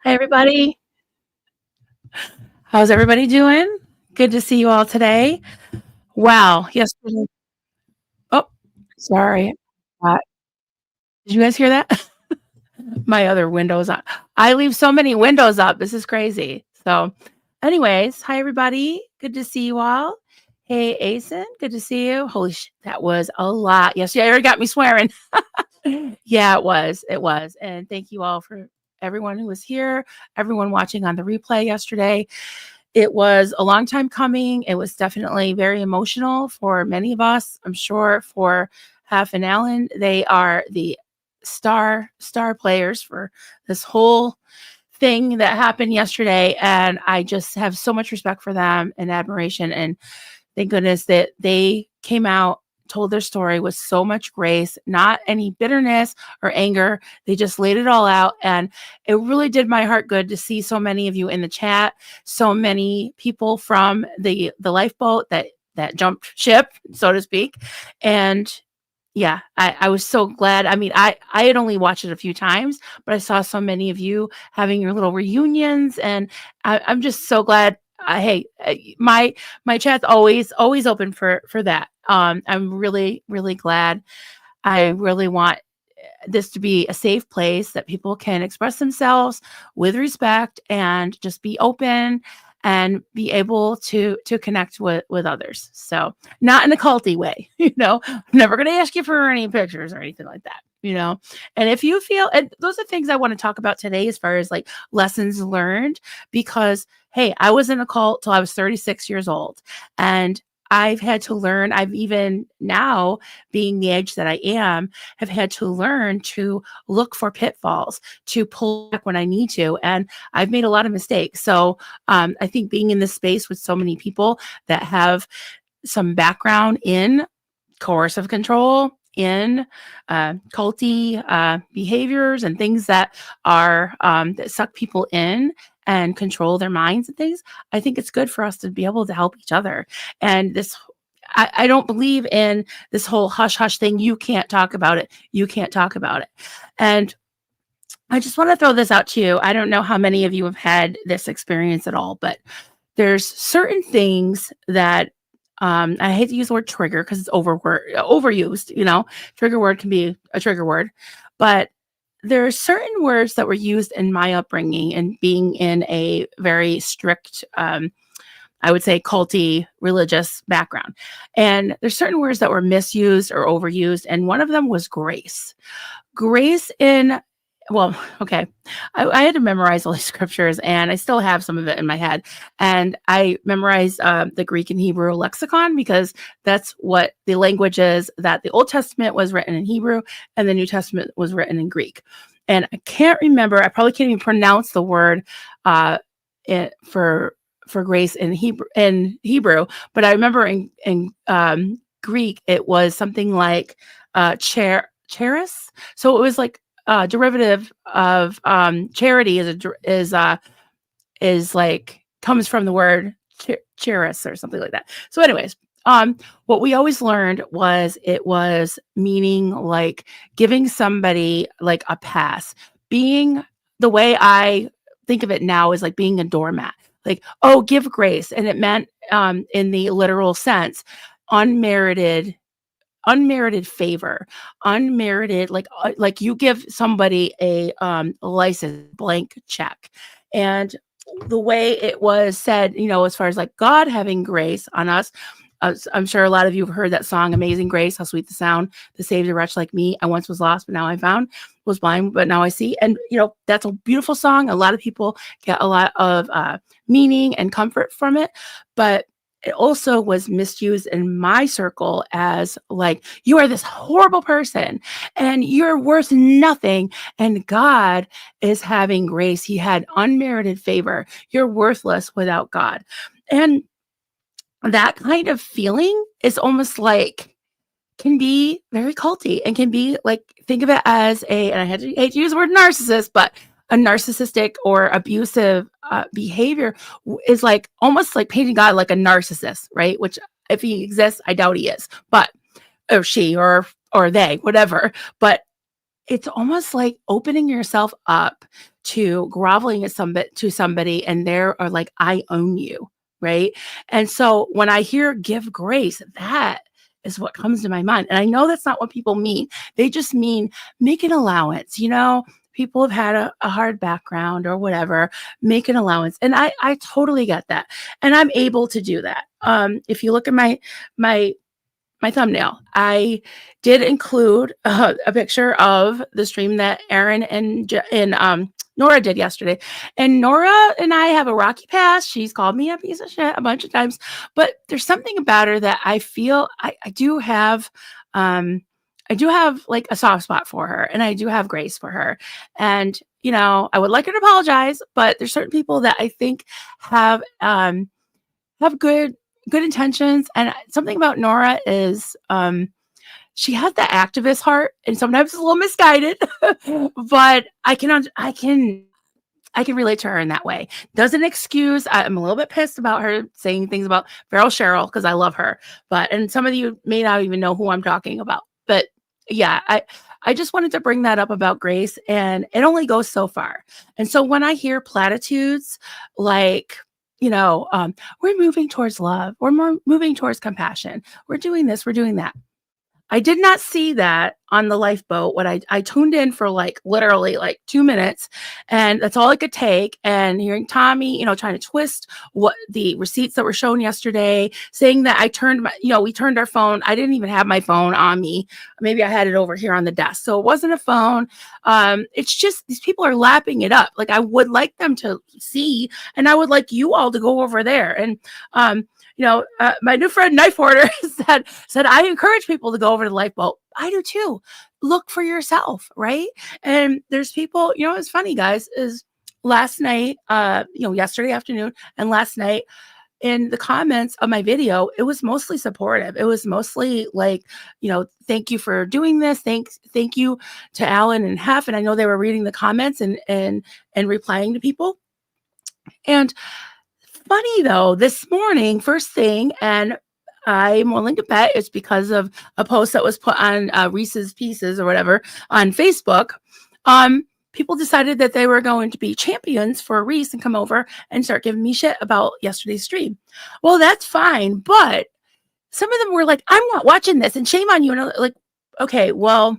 Hi, everybody. How's everybody doing? Good to see you all today. Wow. Yesterday. Oh, sorry. Uh, did you guys hear that? My other window's on. I leave so many windows up. This is crazy. So, anyways, hi, everybody. Good to see you all. Hey, Asen. Good to see you. Holy shit. That was a lot. Yes. Yeah. You already got me swearing. Yeah, it was. It was. And thank you all for everyone who was here, everyone watching on the replay yesterday. It was a long time coming. It was definitely very emotional for many of us. I'm sure for Half and Alan, they are the star players for this whole thing that happened yesterday, and I just have so much respect for them and admiration, and thank goodness that they came out, told their story with so much grace, not any bitterness or anger. They just laid it all out. And it really did my heart good to see so many of you in the chat, so many people from the lifeboat that jumped ship, so to speak. And yeah, I was so glad. I mean, I had only watched it a few times, but I saw so many of you having your little reunions, and I'm just so glad. Hey, my chat's always open for that. I'm really glad. I really want this to be a safe place that people can express themselves with respect and just be open and be able to connect with others. So not in a culty way, I'm never going to ask you for any pictures or anything like that. And if you feel, and those are things I want to talk about today as far as like lessons learned, because hey, I was in a cult till I was 36 years old, and I've had to learn. I've even now, being the age that I am, have had to learn to look for pitfalls, to pull back when I need to. And I've made a lot of mistakes. So I think being in this space with so many people that have some background in coercive control, in culty behaviors and things that are that suck people in and control their minds and things, I think it's good for us to be able to help each other. And this, I don't believe in this whole hush hush thing. You can't talk about it. You can't talk about it. And I just want to throw this out to you. I don't know how many of you have had this experience at all, but there's certain things that I hate to use the word trigger because it's overused. Trigger word can be a trigger word, but there are certain words that were used in my upbringing and being in a very strict, I would say, culty religious background. And there's certain words that were misused or overused, and one of them was grace. Grace in well, okay. I had to memorize all these scriptures, and I still have some of it in my head. And I memorized the Greek and Hebrew lexicon because that's what the language is, that the Old Testament was written in Hebrew and the New Testament was written in Greek. And I can't remember, I probably can't even pronounce the word uh, for grace in Hebrew, but I remember in Greek, it was something like charis. So it was like derivative of charity is like comes from the word charis or something like that. So, anyways, what we always learned was it was meaning like giving somebody like a pass. Being the way I think of it now is like being a doormat. Like, oh, give grace, and it meant in the literal sense, unmerited favor, unmerited, like you give somebody a license blank check. And the way it was said, as far as like God having grace on us, I'm sure a lot of you have heard that song, Amazing Grace, how sweet the sound that saved a wretch like me. I once was lost, but now I found, was blind, but now I see. And that's a beautiful song. A lot of people get a lot of meaning and comfort from it, but it also was misused in my circle as like, you are this horrible person and you're worth nothing. And God is having grace. He had unmerited favor. You're worthless without God. And that kind of feeling is almost like can be very culty and can be like, think of it as and I hate to use the word narcissist, but a narcissistic or abusive behavior is like almost like painting God like a narcissist, right? Which if he exists, I doubt he is, but or she or they, whatever. But it's almost like opening yourself up to groveling at somebody and they're are like, "I own you," right? And so when I hear "give grace," that is what comes to my mind, and I know that's not what people mean. They just mean make an allowance, people have had a hard background or whatever, make an allowance, and I totally get that, and I'm able to do that. If you look at my my thumbnail, I did include a picture of the stream that Aaron and Nora did yesterday. And Nora and I have a rocky past. She's called me a piece of shit a bunch of times, but there's something about her that I feel I do have. I do have like a soft spot for her, and I do have grace for her. And I would like her to apologize, but there's certain people that I think have have good intentions, and something about Nora is, she has the activist heart, and sometimes it's a little misguided, but I can relate to her in that way. Doesn't excuse I'm a little bit pissed about her saying things about Farrell Cheryl because I love her, and some of you may not even know who I'm talking about. But yeah, I just wanted to bring that up about grace, and it only goes so far. And so when I hear platitudes like, we're moving towards love, we're more moving towards compassion, we're doing this, we're doing that. I did not see that on the lifeboat when I tuned in for like literally like 2 minutes, and that's all I could take. And hearing Tommy, trying to twist what the receipts that were shown yesterday, saying that we turned our phone. I didn't even have my phone on me. Maybe I had it over here on the desk. So it wasn't a phone. It's just these people are lapping it up. Like I would like them to see, and I would like you all to go over there. And my new friend Knife Hoarder said I encourage people to go over to the lifeboat. I do too. Look for yourself, right? And there's people. It's funny, guys. Is last night, yesterday afternoon, and last night in the comments of my video, it was mostly supportive. It was mostly like, thank you for doing this. Thank you to Alan and Hef. And I know they were reading the comments and replying to people. And funny though, this morning, first thing, and I'm willing to bet it's because of a post that was put on Reese's Pieces or whatever on Facebook. People decided that they were going to be champions for Reese and come over and start giving me shit about yesterday's stream. Well, that's fine, but some of them were like, "I'm not watching this," and shame on you. And I'm like, okay, well,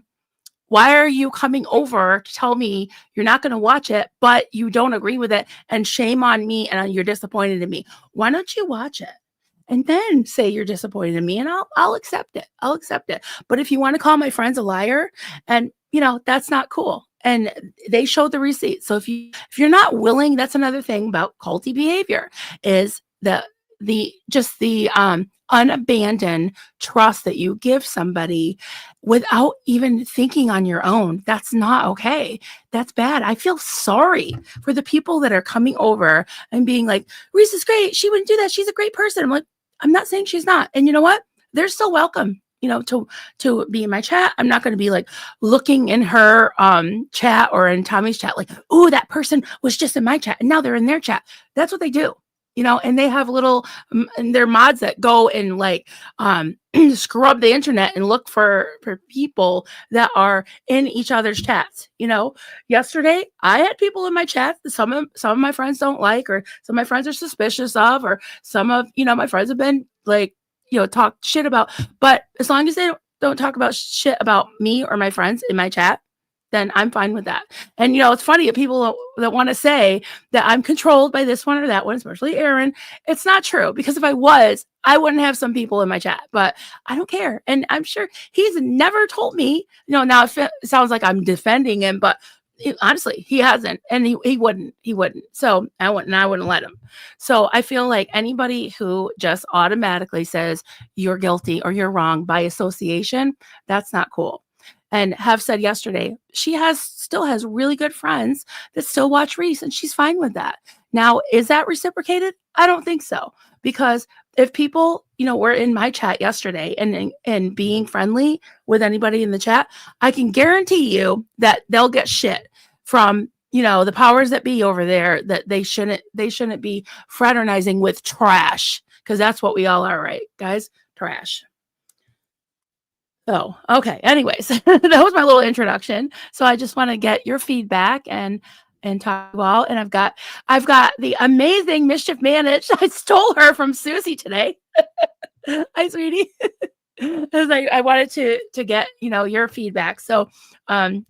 why are you coming over to tell me you're not going to watch it, but you don't agree with it, and shame on me and you're disappointed in me? Why don't you watch it? And then say you're disappointed in me, and I'll accept it. I'll accept it. But if you want to call my friends a liar, and that's not cool. And they showed the receipt. So if you're not willing, that's another thing about culty behavior is the unabandoned trust that you give somebody without even thinking on your own. That's not okay. That's bad. I feel sorry for the people that are coming over and being like, "Reese is great. She wouldn't do that. She's a great person." I'm like, I'm not saying she's not. And you know what? They're still welcome, to be in my chat. I'm not going to be like looking in her chat or in Tommy's chat, like, "Ooh, that person was just in my chat and now they're in their chat." That's what they do. And they have little and they're mods that go and like scrub the internet and look for people that are in each other's chats. Yesterday I had people in my chat that some of my friends don't like, or some of my friends are suspicious of, or some of my friends have been like talk shit about. But as long as they don't talk about shit about me or my friends in my chat, then I'm fine with that. And it's funny, people that want to say that I'm controlled by this one or that one, especially Aaron. It's not true, because if I was, I wouldn't have some people in my chat, but I don't care. And I'm sure he's never told me, now it sounds like I'm defending him, but honestly, he hasn't, and he wouldn't. So I wouldn't let him. So I feel like anybody who just automatically says you're guilty or you're wrong by association, that's not cool. And have said yesterday, she still has really good friends that still watch Reese, and she's fine with that. Now, is that reciprocated? I don't think so, because if people, were in my chat yesterday and being friendly with anybody in the chat, I can guarantee you that they'll get shit from the powers that be over there, that they shouldn't be fraternizing with trash, because that's what we all are, right, guys? Trash. So, okay. Anyways, that was my little introduction. So I just want to get your feedback and talk about. And I've got the amazing mischief managed. I stole her from Susie today. Hi, sweetie. Because I wanted to get your feedback. So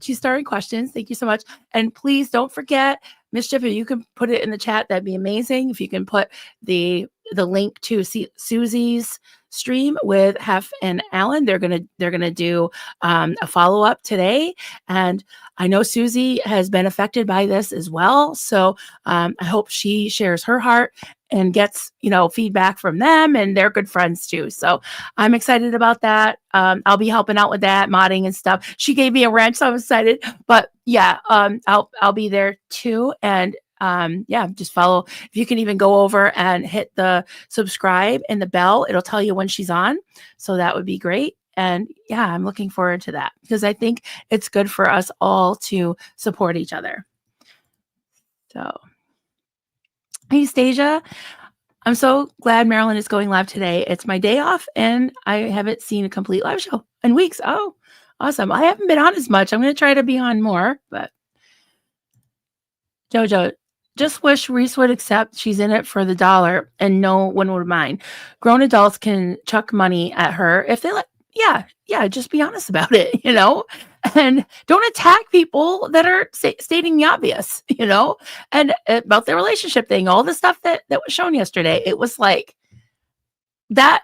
she's starting questions. Thank you so much. And please don't forget, Mischief, if you can put it in the chat, that'd be amazing. If you can put the link to see Susie's stream with Hef and Alan, they're gonna do a follow up today. And I know Susie has been affected by this as well. So I hope she shares her heart and gets feedback from them, and they're good friends too. So I'm excited about that. I'll be helping out with that modding and stuff. She gave me a wrench, so I'm excited. But yeah, I'll be there too. And yeah, just follow. If you can even go over and hit the subscribe and the bell, it'll tell you when she's on. So that would be great. And yeah, I'm looking forward to that because I think it's good for us all to support each other. So, hey, Stasia. I'm so glad Marilyn is going live today. It's my day off and I haven't seen a complete live show in weeks. Oh, awesome. I haven't been on as much. I'm going to try to be on more, but Jojo, just wish Reese would accept she's in it for the dollar and no one would mind. Grown adults can chuck money at her if they let, yeah, just be honest about it, and don't attack people that are stating the obvious, and about the relationship thing, all the stuff that was shown yesterday. It was like that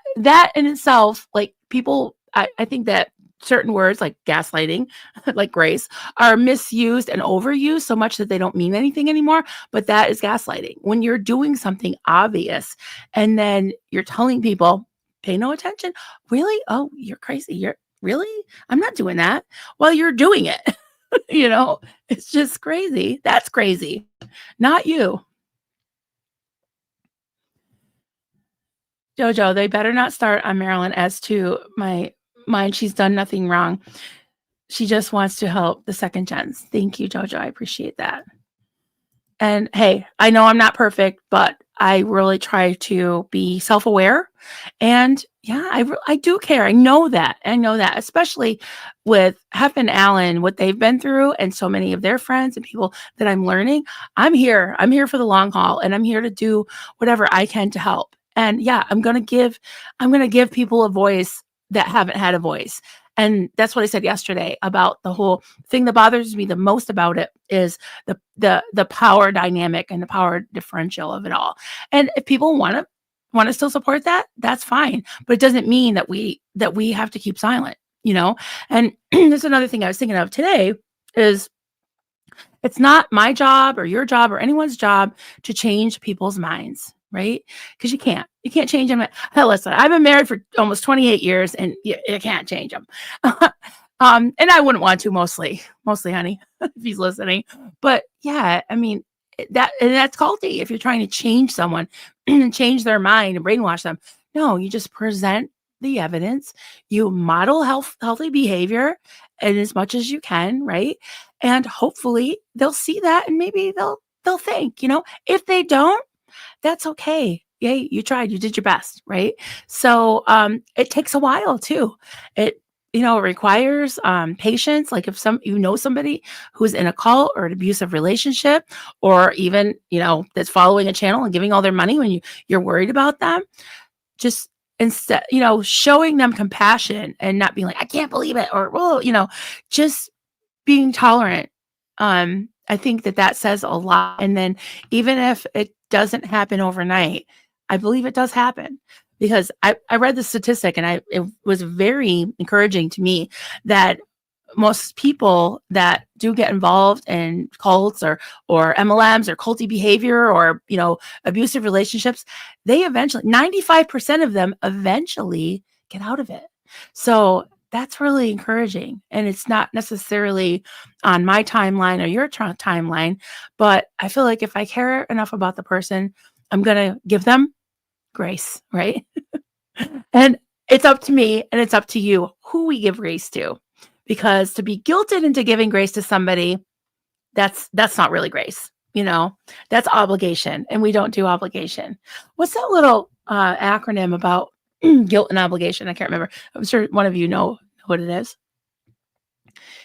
in itself, like people, I think that certain words like gaslighting, like grace, are misused and overused so much that they don't mean anything anymore. But that is gaslighting. When you're doing something obvious and then you're telling people, pay no attention. Really? Oh, you're crazy. You're really? I'm not doing that. Well, you're doing it. It's just crazy. That's crazy. Not you. Jojo, they better not start on Marilyn as to my mind. She's done nothing wrong. She just wants to help the second gens. Thank you, Jojo. I appreciate that. And hey, I know I'm not perfect, but I really try to be self-aware. And yeah, I do care. I know that, especially with Hef and Alan, what they've been through, and so many of their friends and people that I'm learning. I'm here for the long haul, and I'm here to do whatever I can to help. And yeah, I'm gonna give people a voice that haven't had a voice. And that's what I said yesterday about the whole thing. That bothers me the most about it is the power dynamic and the power differential of it all. And if people want to still support that, that's fine. But it doesn't mean that we have to keep silent, And there's another thing I was thinking of today is it's not my job or your job or anyone's job to change people's minds, right? Because you can't change them. Hell, listen, I've been married for almost 28 years and you can't change them. And I wouldn't want to mostly, honey, if he's listening. But yeah, I mean, that's culty if you're trying to change someone and change their mind and brainwash them. No, you just present the evidence, you model healthy behavior and as much as you can, right? And hopefully they'll see that and maybe they'll think, if they don't, that's okay. Yay, you tried, you did your best, right? So it takes a while too. It requires patience. Like if somebody who's in a cult or an abusive relationship, or even that's following a channel and giving all their money when you're worried about them, just instead showing them compassion and not being like, I can't believe it, or well, just being tolerant. I think that says a lot. And then even if it doesn't happen overnight, I believe it does happen, because I read the statistic and it was very encouraging to me that most people that do get involved in cults or MLMs or culty behavior or abusive relationships, they eventually 95% of them eventually get out of it. So that's really encouraging. And it's not necessarily on my timeline or your timeline, but I feel like if I care enough about the person, I'm going to give them grace, right? And it's up to me and it's up to you who we give grace to, because to be guilted into giving grace to somebody, that's not really grace. That's obligation, and we don't do obligation. What's that little acronym about guilt and obligation? I can't remember. I'm sure one of you know what it is.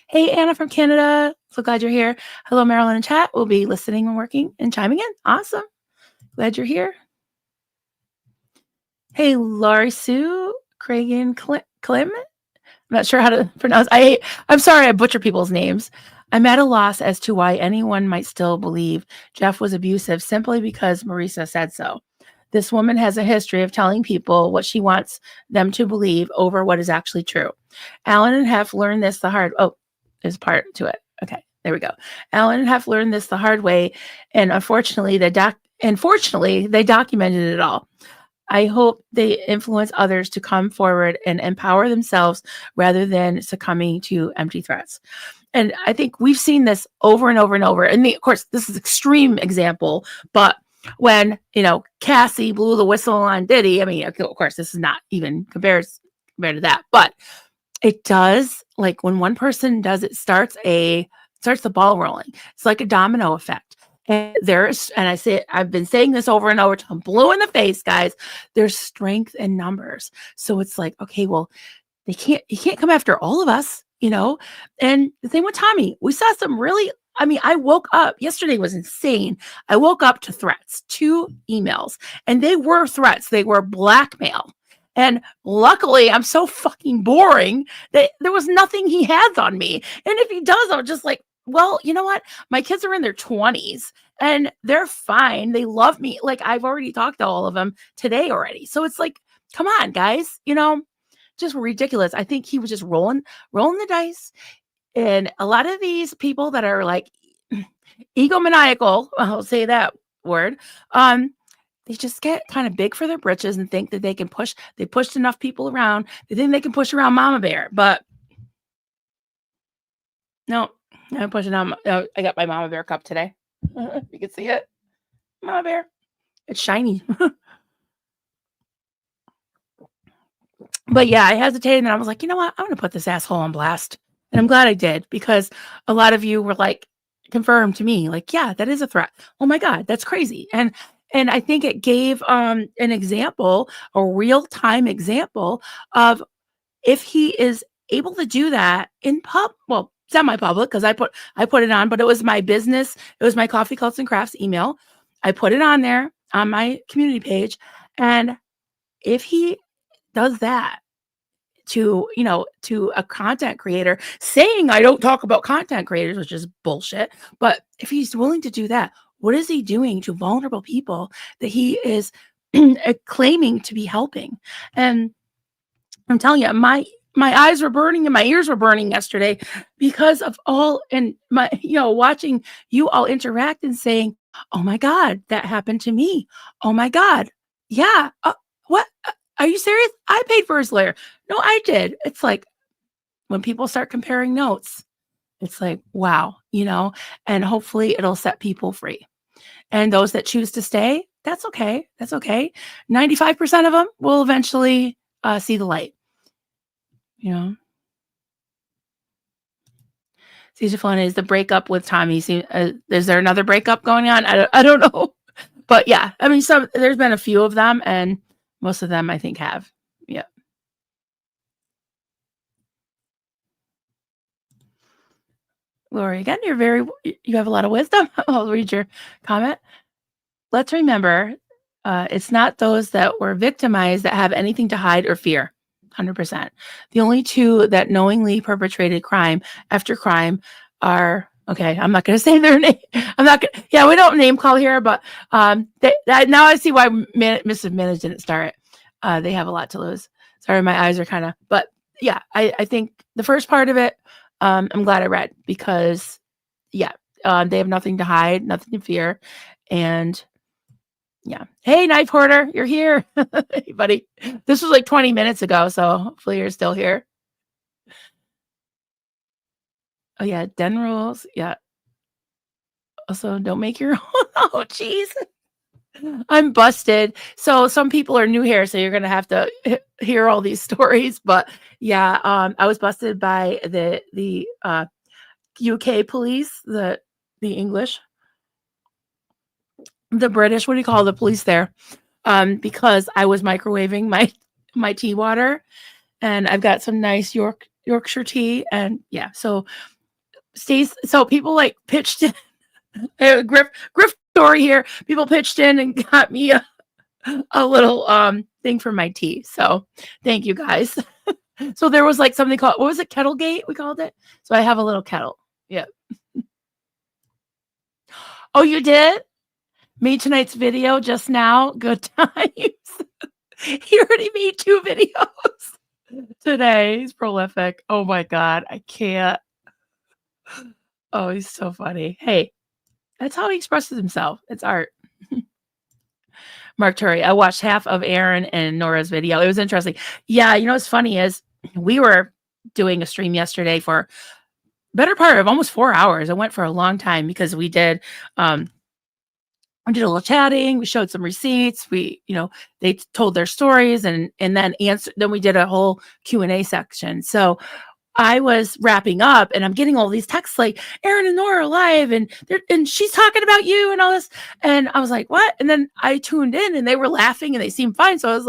Hey, Anna from Canada. So glad you're here. Hello, Marilyn in chat. We'll be listening and working and chiming in. Awesome. Glad you're here. Hey, Laurie Sue, Cragen Clem. I'm not sure how to pronounce. I'm sorry, I butcher people's names. I'm at a loss as to why anyone might still believe Jeff was abusive simply because Marisa said so. This woman has a history of telling people what she wants them to believe over what is actually true. Alan and Hef learned this the hard. Oh, there's part to it. Okay, there we go. Alan and Hef learned this the hard way, and unfortunately, they documented it all. I hope they influence others to come forward and empower themselves rather than succumbing to empty threats. And I think we've seen this over and over and over. And of course, this is extreme example, but when, Cassie blew the whistle on Diddy, I mean, of course, this is not even compared to that, but it does, like when one person does, it starts the ball rolling. It's like a domino effect. And I've been saying this over and over till I'm blue in the face, guys. There's strength in numbers. So it's like, okay, well, you can't come after all of us, And the thing with Tommy, we saw some really, I woke up, yesterday was insane. I woke up to threats, 2 emails, and they were threats. They were blackmail. And luckily, I'm so fucking boring that there was nothing he has on me. And if he does, I'm just like, well, you know what? My kids are in their 20s and they're fine. They love me. Like I've already talked to all of them today already. So it's like, come on, guys, just ridiculous. I think he was just rolling the dice. And a lot of these people that are like egomaniacal, I'll say that word, they just get kind of big for their britches and think that they pushed enough people around. They think they can push around Mama Bear, but no, I'm pushing on. I got my Mama Bear cup today. You can see it. Mama Bear. It's shiny. But yeah, I hesitated and I was like, you know what? I'm going to put this asshole on blast. And I'm glad I did because a lot of you were like, confirmed to me, like, yeah, that is a threat. Oh my God, that's crazy. And I think it gave an example, a real-time example of if he is able to do that in semi-public, because I put it on, but it was my business. It was my Coffee Cults and Crafts email. I put it on there on my community page. And if he does that to a content creator, saying I don't talk about content creators, which is bullshit. But if he's willing to do that, what is he doing to vulnerable people that he is claiming to be helping? And I'm telling you, my eyes were burning and my ears were burning yesterday because of all, and my, watching you all interact and saying, oh my God, that happened to me. Oh my God. Yeah. What? Are you serious? I paid for his lawyer. No, I did. It's like when people start comparing notes, it's like, wow, and hopefully it'll set people free. And those that choose to stay, that's okay. That's okay. 95% of them will eventually see the light. Caesar Fun is the breakup with Tommy. Is there another breakup going on? I don't know. But yeah, there's been a few of them, and most of them I think have. Yeah. Lori, again, you have a lot of wisdom. I'll read your comment. Let's remember, it's not those that were victimized that have anything to hide or fear. 100%. The only 2 that knowingly perpetrated crime after crime are, okay, I'm not going to say their name. I'm not going to, we don't name call here, but now I see why Mrs. Minutes didn't start it. They have a lot to lose. Sorry, my eyes are kind of, but yeah, I think the first part of it, I'm glad I read because, they have nothing to hide, nothing to fear. And yeah. Hey, Knife Hoarder, you're here. Hey, buddy. This was like 20 minutes ago, so hopefully you're still here. Oh, yeah. Den rules. Yeah. Also, don't make your own. Oh, jeez. I'm busted. So some people are new here, so you're going to have to hear all these stories. But yeah, I was busted by the UK police, the English, the British, what do you call the police there? Because I was microwaving my tea water, and I've got some nice Yorkshire tea, and yeah, so so people like pitched in Griff story here. People pitched in and got me a little thing for my tea. So thank you guys. So there was like something called, what was it? Kettlegate, we called it. So I have a little kettle. Yeah. Oh, you did? Made tonight's video just now. Good times. He already made 2 videos today. He's prolific. Oh my God. I can't. Oh, he's so funny. Hey, that's how he expresses himself. It's art. Mark Turi, I watched half of Aaron and Nora's video. It was interesting. Yeah, you know what's funny is we were doing a stream yesterday for better part of almost 4 hours. It went for a long time because we did a little chatting, we showed some receipts, they told their stories and then then we did a whole Q&A section. So I was wrapping up and I'm getting all these texts like Aaron and Nora are live and she's talking about you and all this. And I was like, what? And then I tuned in and they were laughing and they seemed fine. So I was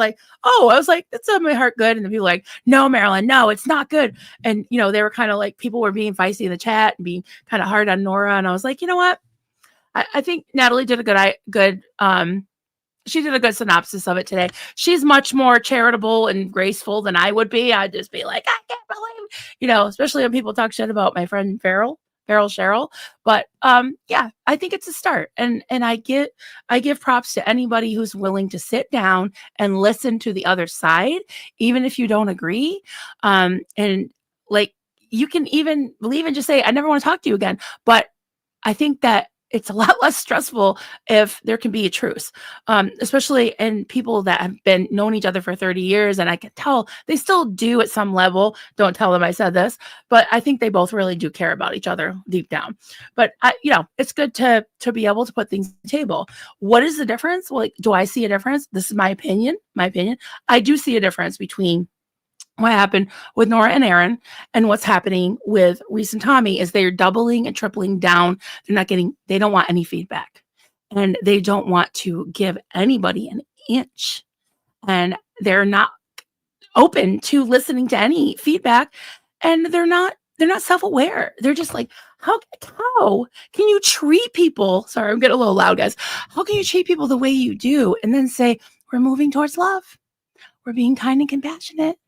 like, that's done my heart good. And the people were like, no, Marilyn, no, it's not good. And, they were kind of like, people were being feisty in the chat and being kind of hard on Nora. And I was like, you know what? I think Natalie did a good she did a good synopsis of it today. She's much more charitable and graceful than I would be. I'd just be like, I can't believe, especially when people talk shit about my friend Farrell Cheryl. But yeah, I think it's a start. And I give props to anybody who's willing to sit down and listen to the other side, even if you don't agree. And like you can even leave and just say, I never want to talk to you again. But I think that it's a lot less stressful if there can be a truce, especially in people that have been known each other for 30 years. And I can tell they still do at some level. Don't tell them I said this, but I think they both really do care about each other deep down. But it's good to be able to put things on the table. What is the difference? Well, do I see a difference? This is my opinion. I do see a difference between what happened with Nora and Aaron and what's happening with Reese and Tommy is they're doubling and tripling down. They don't want any feedback and they don't want to give anybody an inch and they're not open to listening to any feedback and they're not self-aware. They're just like, how can you treat people? Sorry, I'm getting a little loud, guys. How can you treat people the way you do and then say, we're moving towards love. We're being kind and compassionate.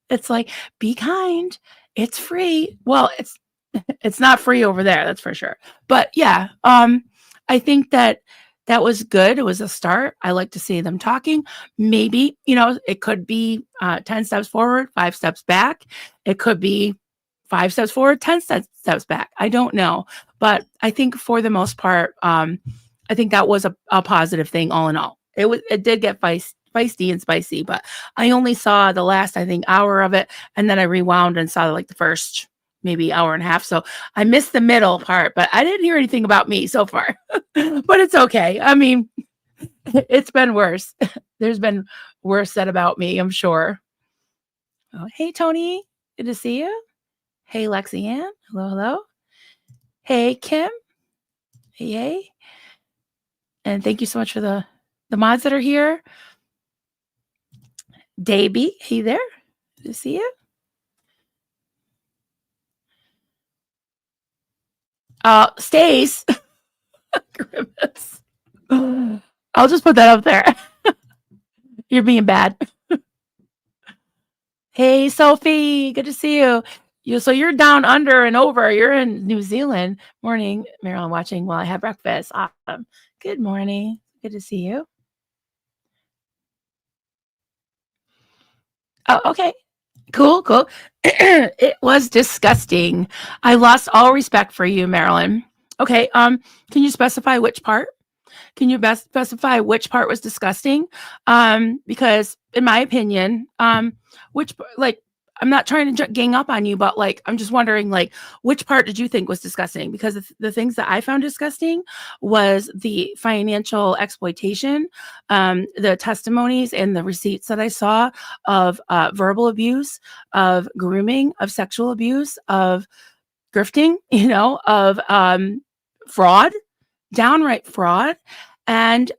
It's like, be kind. It's free. Well, it's not free over there. That's for sure. But yeah, I think that was good. It was a start. I like to see them talking. Maybe, it could be 10 steps forward, 5 steps back. It could be 5 steps forward, 10 steps back. I don't know. But I think for the most part, I think that was a positive thing all in all. It did get feisty and spicy, but I only saw the last, I think, hour of it. And then I rewound and saw like the first maybe hour and a half. So I missed the middle part, but I didn't hear anything about me so far, but it's okay. I mean, it's been worse. There's been worse said about me, I'm sure. Oh, hey, Tony. Good to see you. Hey, Lexi Ann. Hello. Hey, Kim. Hey. And thank you so much for the mods that are here. Davey, hey there. Good to see you. Stace. Grimace. I'll just put that up there. You're being bad. Hey, Sophie. Good to see you. So you're down under and over. You're in New Zealand. Morning, Marilyn, watching while I have breakfast. Awesome. Good morning. Good to see you. Oh, okay. Cool. It was disgusting. I lost all respect for you, Marilyn. Okay. Can you specify which part? Can you best specify which part was disgusting? Because in my opinion, I'm not trying to gang up on you, but I'm just wondering, which part did you think was disgusting? Because the things that I found disgusting was the financial exploitation, the testimonies and the receipts that I saw of verbal abuse, of grooming, of sexual abuse, of grifting, of fraud, downright fraud. And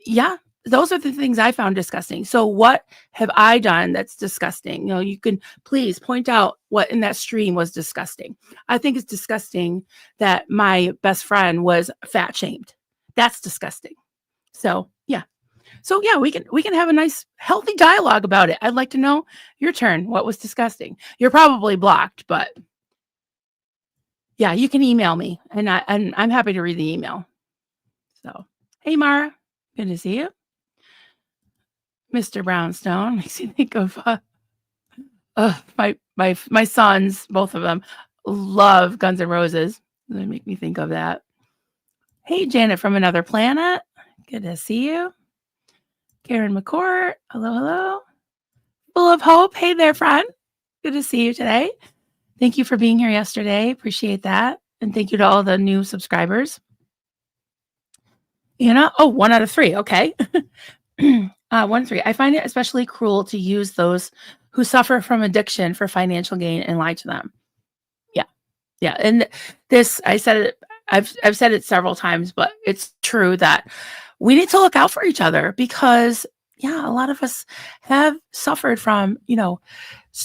yeah, those are the things I found disgusting. So what have I done that's disgusting? You can please point out what in that stream was disgusting. I think it's disgusting that my best friend was fat shamed. That's disgusting. So yeah. So yeah, we can have a nice healthy dialogue about it. I'd like to know your turn. What was disgusting? You're probably blocked, but yeah, you can email me and I'm happy to read the email. So hey Mara, good to see you. Mr. Brownstone makes me think of my sons, both of them love Guns N' Roses. They make me think of that. Hey Janet from another planet. Good to see you. Karen McCourt. Hello, hello. Full of hope. Hey there, friend. Good to see you today. Thank you for being here yesterday. Appreciate that. And thank you to all the new subscribers. Oh, 1 out of 3. Okay. 1 3. I find it especially cruel to use those who suffer from addiction for financial gain and lie to them. Yeah. Yeah. And this, I said it, I've said it several times, but it's true that we need to look out for each other because yeah, a lot of us have suffered from,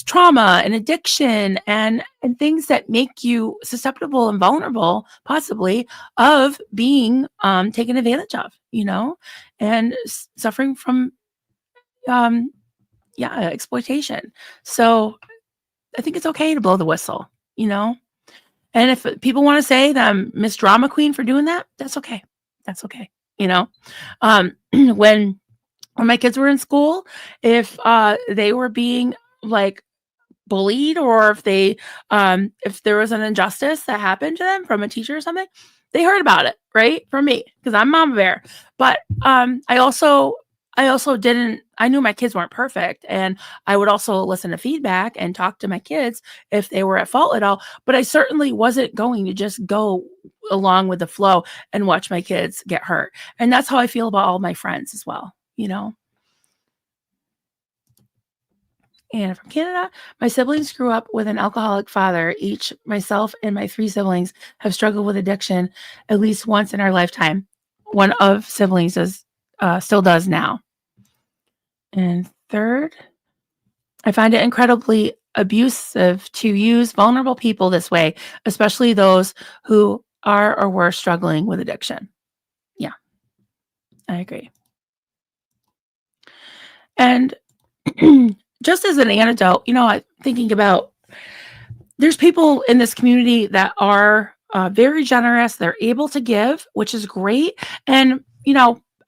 trauma and addiction and things that make you susceptible and vulnerable possibly of being taken advantage of, and suffering from um exploitation. So I think it's okay to blow the whistle, and if people want to say that I'm Miss Drama Queen for doing that, that's okay. That's okay. When my kids were in school, if they were being like bullied or if there was an injustice that happened to them from a teacher or something, they heard about it, right? From me, because I'm Mama Bear. But I also didn't, I knew my kids weren't perfect. And I would also listen to feedback and talk to my kids if they were at fault at all. But I certainly wasn't going to just go along with the flow and watch my kids get hurt. And that's how I feel about all my friends as well, And from Canada, my siblings grew up with an alcoholic father. Each, myself and my 3 siblings, have struggled with addiction at least once in our lifetime. One of siblings still does now. And third, I find it incredibly abusive to use vulnerable people this way, especially those who are or were struggling with addiction. Yeah, I agree. And just as an anecdote, I'm thinking about there's people in this community that are very generous. They're able to give, which is great. And,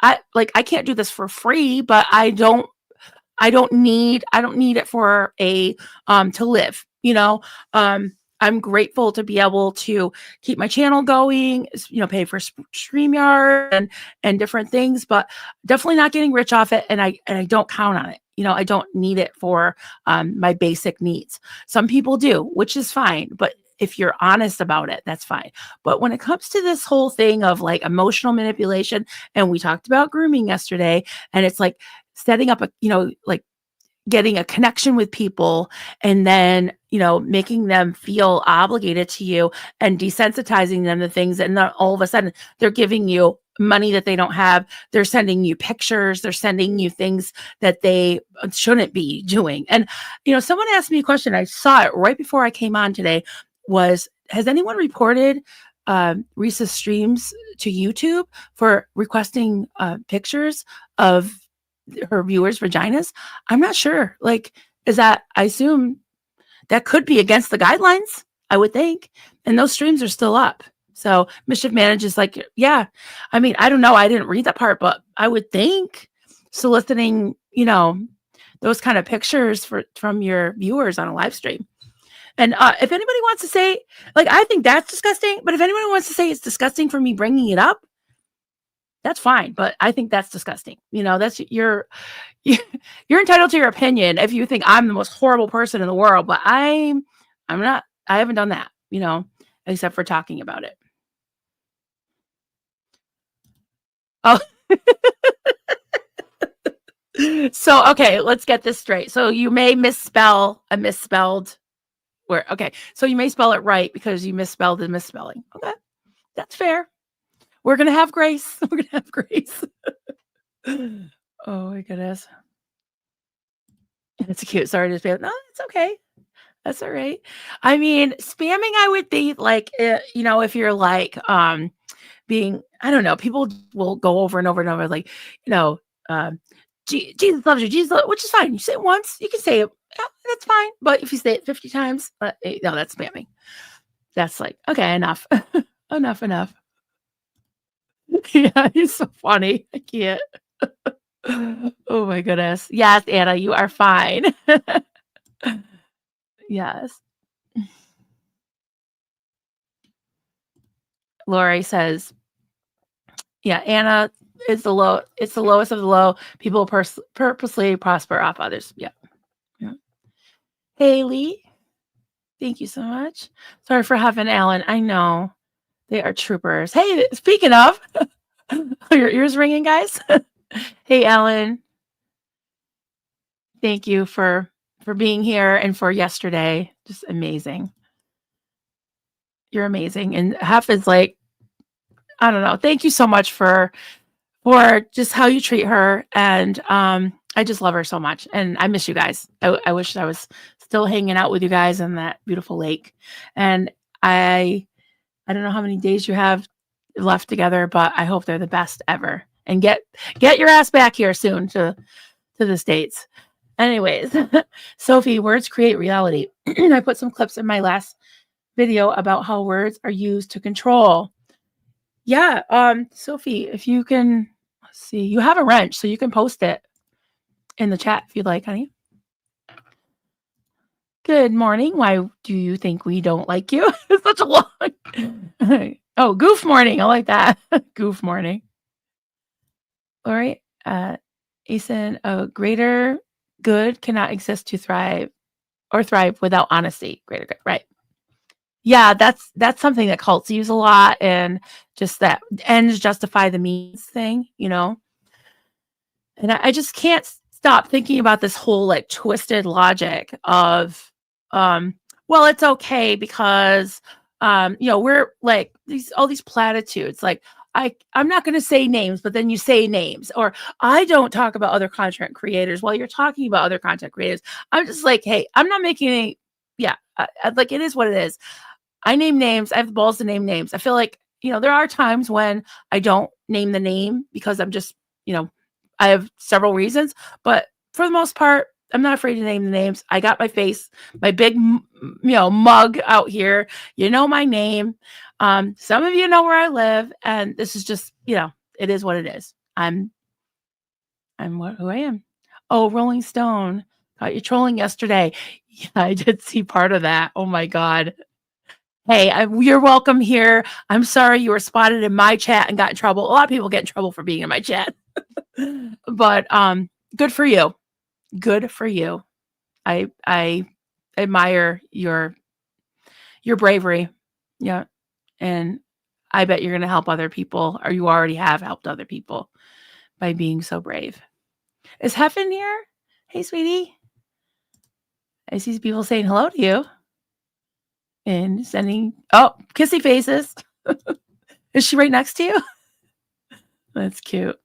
I can't do this for free, but I don't need it for to live, I'm grateful to be able to keep my channel going, pay for StreamYard and different things, but definitely not getting rich off it. And I don't count on it. I don't need it for my basic needs. Some people do, which is fine. But if you're honest about it, that's fine. But when it comes to this whole thing of like emotional manipulation, and we talked about grooming yesterday, and it's like setting up like getting a connection with people and then, making them feel obligated to you and desensitizing them to things. And then all of a sudden they're giving you money that they don't have. They're sending you pictures. They're sending you things that they shouldn't be doing. And, someone asked me a question. I saw it right before I came on today has anyone reported Reese's streams to YouTube for requesting pictures of her viewers' vaginas? I'm not sure. Like, I assume that could be against the guidelines, I would think. And those streams are still up. So Mischief manages like, yeah. I mean, I don't know. I didn't read that part, but I would think soliciting, those kind of pictures from your viewers on a live stream. And if anybody wants to say, like, I think that's disgusting, but if anyone wants to say it's disgusting for me bringing it up, that's fine. But I think that's disgusting. That's you're entitled to your opinion if you think I'm the most horrible person in the world, but I'm not. I haven't done that, except for talking about it. Oh. So, okay, let's get this straight. So you may misspell a misspelled word. Okay. So you may spell it right because you misspelled the misspelling. Okay. That's fair. We're going to have grace. We're going to have grace. Oh my goodness. It's cute. Sorry to spam. No, it's okay. That's all right. I mean, spamming, I would think like, if you're like, being, I don't know, people will go over and over and over, like, you know, um, Jesus loves you, which is fine. You say it once, you can say it. Yeah, that's fine. But if you say it 50 times, no, that's spamming. That's like, okay, enough. enough. Yeah, he's so funny. I can't. Oh my goodness. Yes, Anna, you are fine. Yes. Lori says, yeah, Anna is it's the lowest of the low. People purposely prosper off others. Yeah. Yeah. Haley, thank you so much. Sorry for having Alan. I know they are troopers. Hey, speaking of, are your ears ringing, guys? Hey, Alan, thank you for being here and for yesterday. Just amazing. You're amazing. And Hef is like, I don't know. Thank you so much for just how you treat her. And I just love her so much. And I miss you guys. I wish I was still hanging out with you guys in that beautiful lake. And I don't know how many days you have left together, but I hope they're the best ever. And get your ass back here soon to the States. Anyways, Sophie, words create reality. I put some clips in my last video about how words are used to control. Yeah, Sophie, if you can, let's see, you have a wrench, so you can post it in the chat if you'd like, honey. Good morning. Why do you think we don't like you? It's such a long. Oh, goof morning. I like that. Goof morning. All right. Ethan, a greater good cannot exist to thrive without honesty. Greater good. Right. Yeah, that's something that cults use a lot, and just that ends justify the means thing, And I just can't stop thinking about this whole like twisted logic of, well, it's okay because, we're like all these platitudes, like I'm not going to say names, but then you say names, or I don't talk about other content creators while you're talking about other content creators. I'm just like, hey, I'm not making any, yeah, like it is what it is. I name names. I have the balls to name names. I feel like, there are times when I don't name the name because I'm just, I have several reasons, but for the most part, I'm not afraid to name the names. I got my face, my big, mug out here. You know my name. Some of you know where I live, and this is just, it is what it is. I'm who I am. Oh, Rolling Stone. Caught you trolling yesterday. Yeah, I did see part of that. Oh my God. Hey, you're welcome here. I'm sorry you were spotted in my chat and got in trouble. A lot of people get in trouble for being in my chat. But good for you. Good for you. I admire your bravery. Yeah. And I bet you're going to help other people, or you already have helped other people by being so brave. Is Heaven here? Hey, sweetie. I see people saying hello to you and sending, kissy faces. Is she right next to you? That's cute.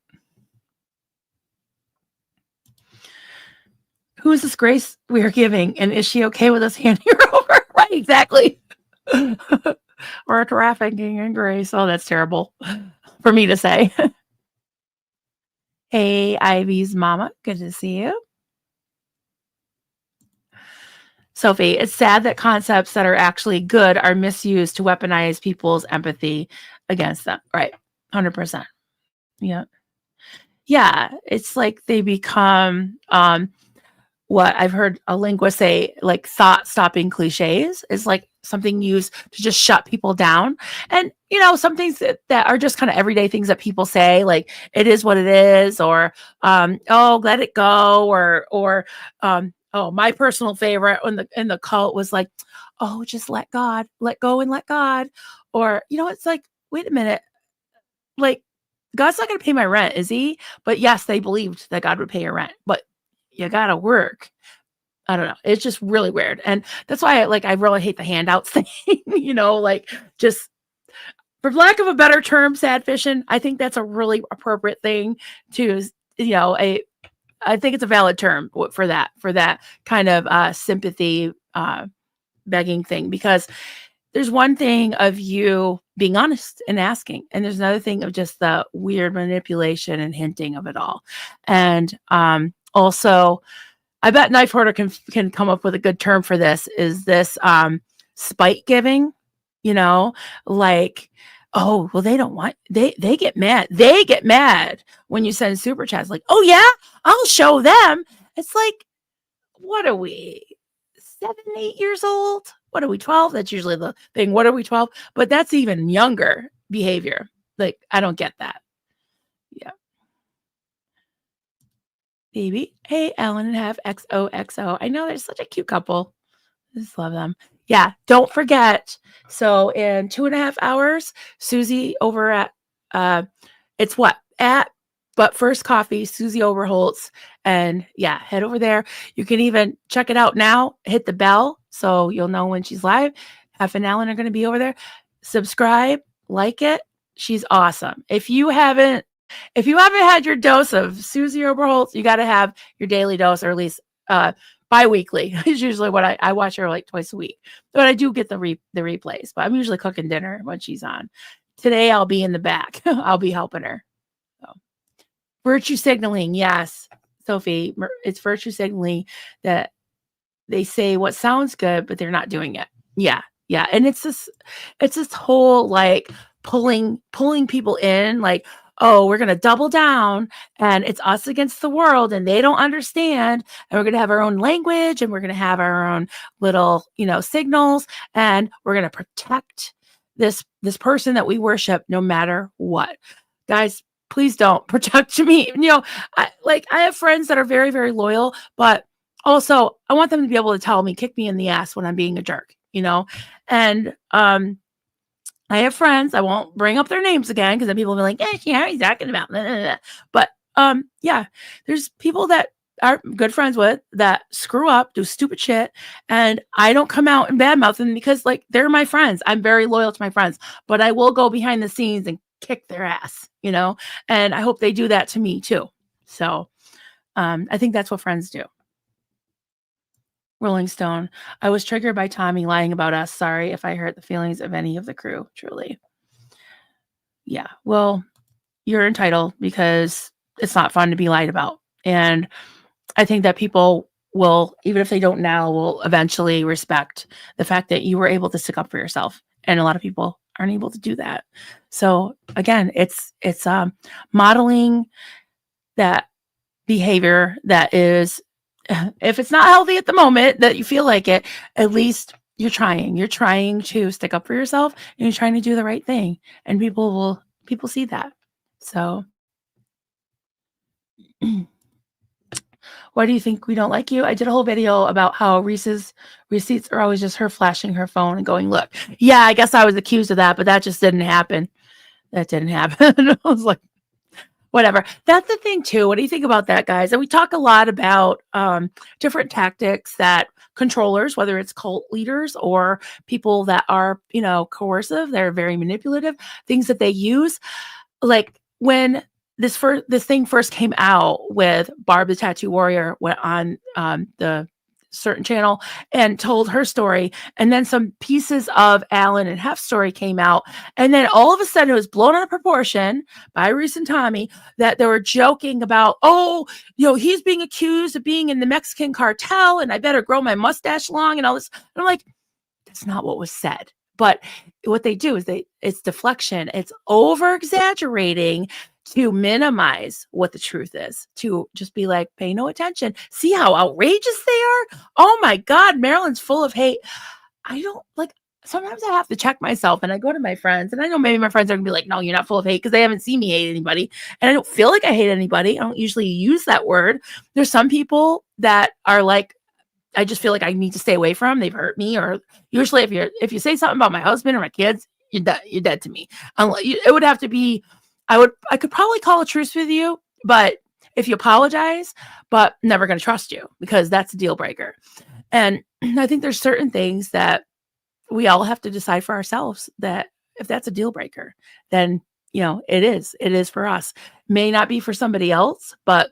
Who is this Grace we are giving? And is she okay with us handing her over? Right, exactly. We're trafficking in Grace. Oh, that's terrible for me to say. Hey, Ivy's mama. Good to see you. Sophie, it's sad that concepts that are actually good are misused to weaponize people's empathy against them. Right. 100%. Yeah. Yeah. It's like they become, what I've heard a linguist say, like thought stopping cliches is like something used to just shut people down. And, some things that are just kind of everyday things that people say, like it is what it is, or, oh, let it go. Or, oh, my personal favorite in the cult was like, oh, just let go and let God. Or, it's like, wait a minute, like God's not going to pay my rent, is he? But yes, they believed that God would pay your rent, but you got to work. I don't know. It's just really weird. And that's why I really hate the handouts thing, like just for lack of a better term, sad fishing. I think that's a really appropriate thing to I think it's a valid term for that kind of sympathy begging thing, because there's one thing of you being honest and asking, and there's another thing of just the weird manipulation and hinting of it all. And also, I bet Knife Hoarder can come up with a good term for this. Is this spite giving? Like, oh, well, they don't want, they get mad. They get mad when you send super chats like, oh yeah, I'll show them. It's like, what are we, 7, 8 years old? What are we, 12? That's usually the thing. What are we, 12? But that's even younger behavior. Like, I don't get that. Yeah. Baby. Hey, Ellen and have XOXO. I know they're such a cute couple. I just love them. Yeah. Don't forget. So in 2.5 hours, Susie over at it's what? At But First Coffee, Susie Overholtz. And yeah, head over there. You can even check it out now. Hit the bell so you'll know when she's live. F and Alan are going to be over there. Subscribe, like it. She's awesome. If you haven't had your dose of Susie Overholtz, you got to have your daily dose, or at least bi-weekly is usually what I watch her like twice a week. But I do get the replays. But I'm usually cooking dinner when she's on. Today I'll be in the back. I'll be helping her. So, virtue signaling, yes, Sophie. It's virtue signaling that they say what sounds good, but they're not doing it. Yeah. And it's this whole like pulling people in, like, oh, we're going to double down and it's us against the world and they don't understand. And we're going to have our own language and we're going to have our own little, signals, and we're going to protect this person that we worship no matter what. Guys, please don't protect me. I have friends that are very, very loyal, but also I want them to be able to tell me, kick me in the ass when I'm being a jerk, and I have friends, I won't bring up their names again, because then people will be like, yeah, he's talking about. But yeah, there's people that are good friends with that screw up, do stupid shit, and I don't come out and badmouth them because like they're my friends. I'm very loyal to my friends, but I will go behind the scenes and kick their ass, and I hope they do that to me too. So I think that's what friends do. Rolling Stone. I was triggered by Tommy lying about us. Sorry if I hurt the feelings of any of the crew, truly. Yeah, well, you're entitled, because it's not fun to be lied about. And I think that people will, even if they don't now, will eventually respect the fact that you were able to stick up for yourself. And a lot of people aren't able to do that. So again, it's modeling that behavior that is, if it's not healthy at the moment that you feel like it, at least you're trying to stick up for yourself, and you're trying to do the right thing, and people see that. So why do you think we don't like you? I did a whole video about how Reese's receipts are always just her flashing her phone and going, look. Yeah, I guess I was accused of that, but that just didn't happen. That didn't happen. I was like, whatever. That's the thing too. What do you think about that, guys? And we talk a lot about different tactics that controllers, whether it's cult leaders or people that are, coercive, they're very manipulative, things that they use. Like when this thing first came out with Barb the Tattoo Warrior, went on the certain channel and told her story, and then some pieces of Alan and Hef's story came out, and then all of a sudden it was blown out of proportion by Reese and Tommy, that they were joking about, oh, he's being accused of being in the Mexican cartel and I better grow my mustache long and all this. And I'm like, that's not what was said. But what they do is it's deflection, it's over exaggerating to minimize what the truth is, to just be like, pay no attention. See how outrageous they are? Oh my God, Marilyn's full of hate. I don't like, sometimes I have to check myself, and I go to my friends, and I know maybe my friends are gonna be like, no, you're not full of hate, because they haven't seen me hate anybody. And I don't feel like I hate anybody. I don't usually use that word. There's some people that are like, I just feel like I need to stay away from. They've hurt me, or usually if you say something about my husband or my kids, you're dead to me. It would have to be, I could probably call a truce with you, but if you apologize, but never going to trust you, because that's a deal breaker. And I think there's certain things that we all have to decide for ourselves, that if that's a deal breaker, then it is for us. May not be for somebody else, but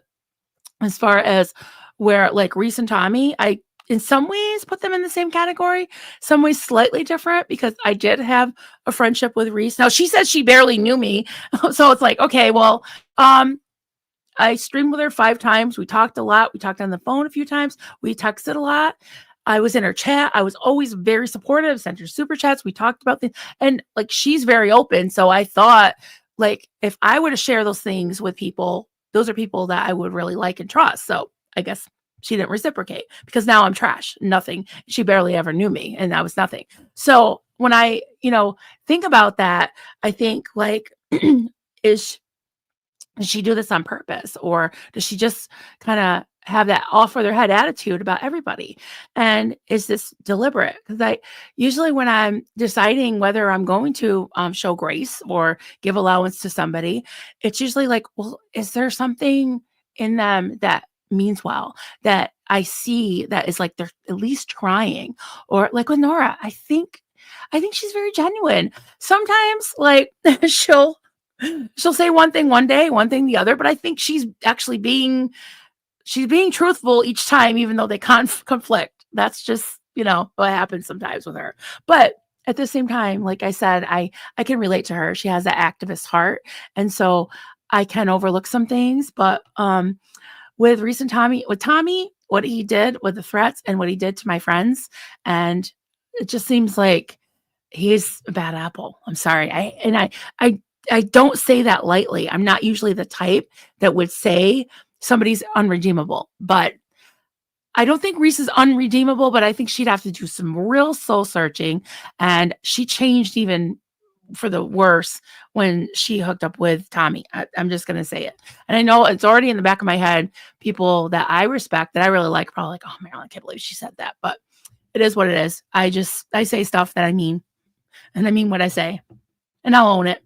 as far as where like Reese and Tommy, I in some ways put them in the same category, some ways slightly different because I did have a friendship with Reese. Now she says she barely knew me. So it's like, okay, well, um, I streamed with her 5 times. We talked a lot. We talked on the phone a few times. We texted a lot. I was in her chat. I was always very supportive, sent her super chats. We talked about things. And like she's very open. So I thought like if I were to share those things with people, those are people that I would really like and trust. So I guess she didn't reciprocate because now I'm trash. Nothing. She barely ever knew me and that was nothing. So when I, think about that, I think like is does she do this on purpose or does she just kind of have that off with her head attitude about everybody? And is this deliberate? Because I usually when I'm deciding whether I'm going to show grace or give allowance to somebody, it's usually like, well, is there something in them that means well that I see that is like they're at least trying? Or like with Nora, I think she's very genuine. Sometimes like she'll say one thing one day, one thing the other, but I think she's actually being truthful each time, even though they conflict. That's just, what happens sometimes with her. But at the same time, like I said, I can relate to her. She has that activist heart. And so I can overlook some things. But with recent Tommy, what he did with the threats and what he did to my friends, and it just seems like he's a bad apple. I'm sorry. I don't say that lightly. I'm not usually the type that would say somebody's unredeemable, but I don't think Reese is unredeemable, but I think she'd have to do some real soul searching. And she changed even for the worse when she hooked up with Tommy. I'm just going to say it. And I know it's already in the back of my head. People that I respect, that I really like, probably like, oh, Marilyn, I can't believe she said that. But it is what it is. I say stuff that I mean, and I mean what I say, and I'll own it.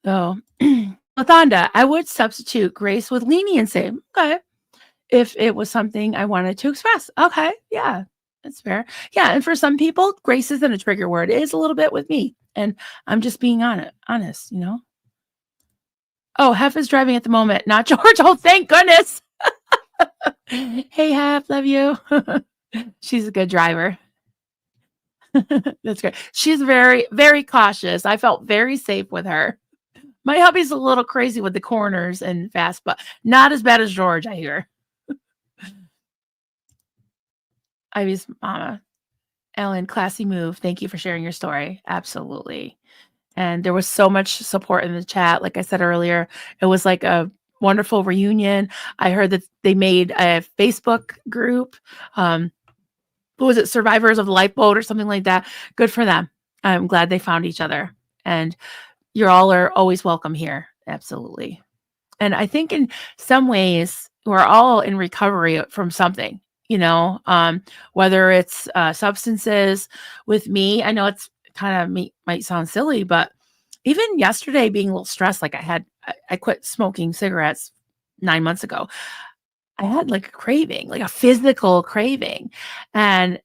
So, Lathonda, I would substitute grace with leniency. Okay. If it was something I wanted to express. Okay. Yeah. That's fair. Yeah. And for some people, grace isn't a trigger word. It is a little bit with me. And I'm just being honest. Oh, Hef is driving at the moment, not George. Oh, thank goodness. Hey, Hef, love you. She's a good driver. That's great. She's very, very cautious. I felt very safe with her. My hubby's a little crazy with the corners and fast, but not as bad as George, I hear. Ivy's mama. Ellen, classy move. Thank you for sharing your story. Absolutely. And there was so much support in the chat. Like I said earlier, it was like a wonderful reunion. I heard that they made a Facebook group. What was it? Survivors of the Lifeboat or something like that. Good for them. I'm glad they found each other. And you all are always welcome here. Absolutely. And I think in some ways, we're all in recovery from something, whether it's substances. With me, I know it's kind of might sound silly, but even yesterday being a little stressed, like I quit smoking cigarettes 9 months ago. I had like a craving, like a physical craving. And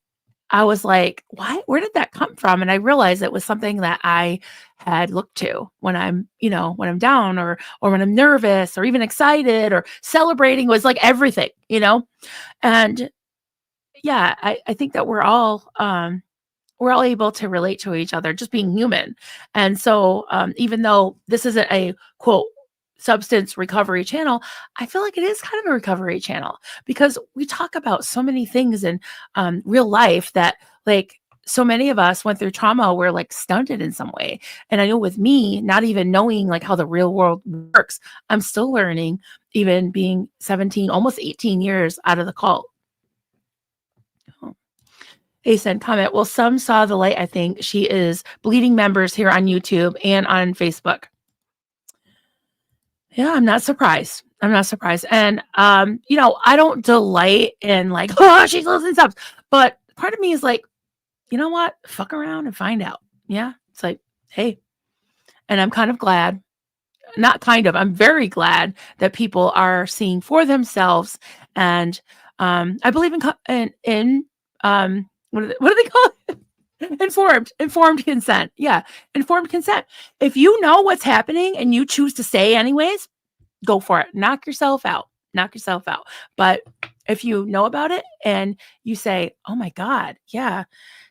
I was like, why? Where did that come from? And I realized it was something that I had looked to when when I'm down or when I'm nervous or even excited or celebrating. Was like everything. And yeah, I think that we're all able to relate to each other, just being human. And so even though this isn't a quote substance recovery channel, I feel like it is kind of a recovery channel because we talk about so many things in real life that like so many of us went through trauma. We're like stunted in some way. And I know with me, not even knowing like how the real world works, I'm still learning, even being 17, almost 18 years out of the cult. They said comment. Well, some saw the light. I think she is bleeding members here on YouTube and on Facebook. Yeah, I'm not surprised. I'm not surprised. And I don't delight in like, oh, she's losing subs. But part of me is like, you know what? Fuck around and find out. Yeah. It's like, hey. And I'm kind of glad. Not kind of. I'm very glad that people are seeing for themselves. And I believe in what do they call it? Informed consent. Yeah, informed consent. If you know what's happening and you choose to stay anyways, go for it. Knock yourself out. Knock yourself out. But if you know about it and you say, "Oh my god, yeah,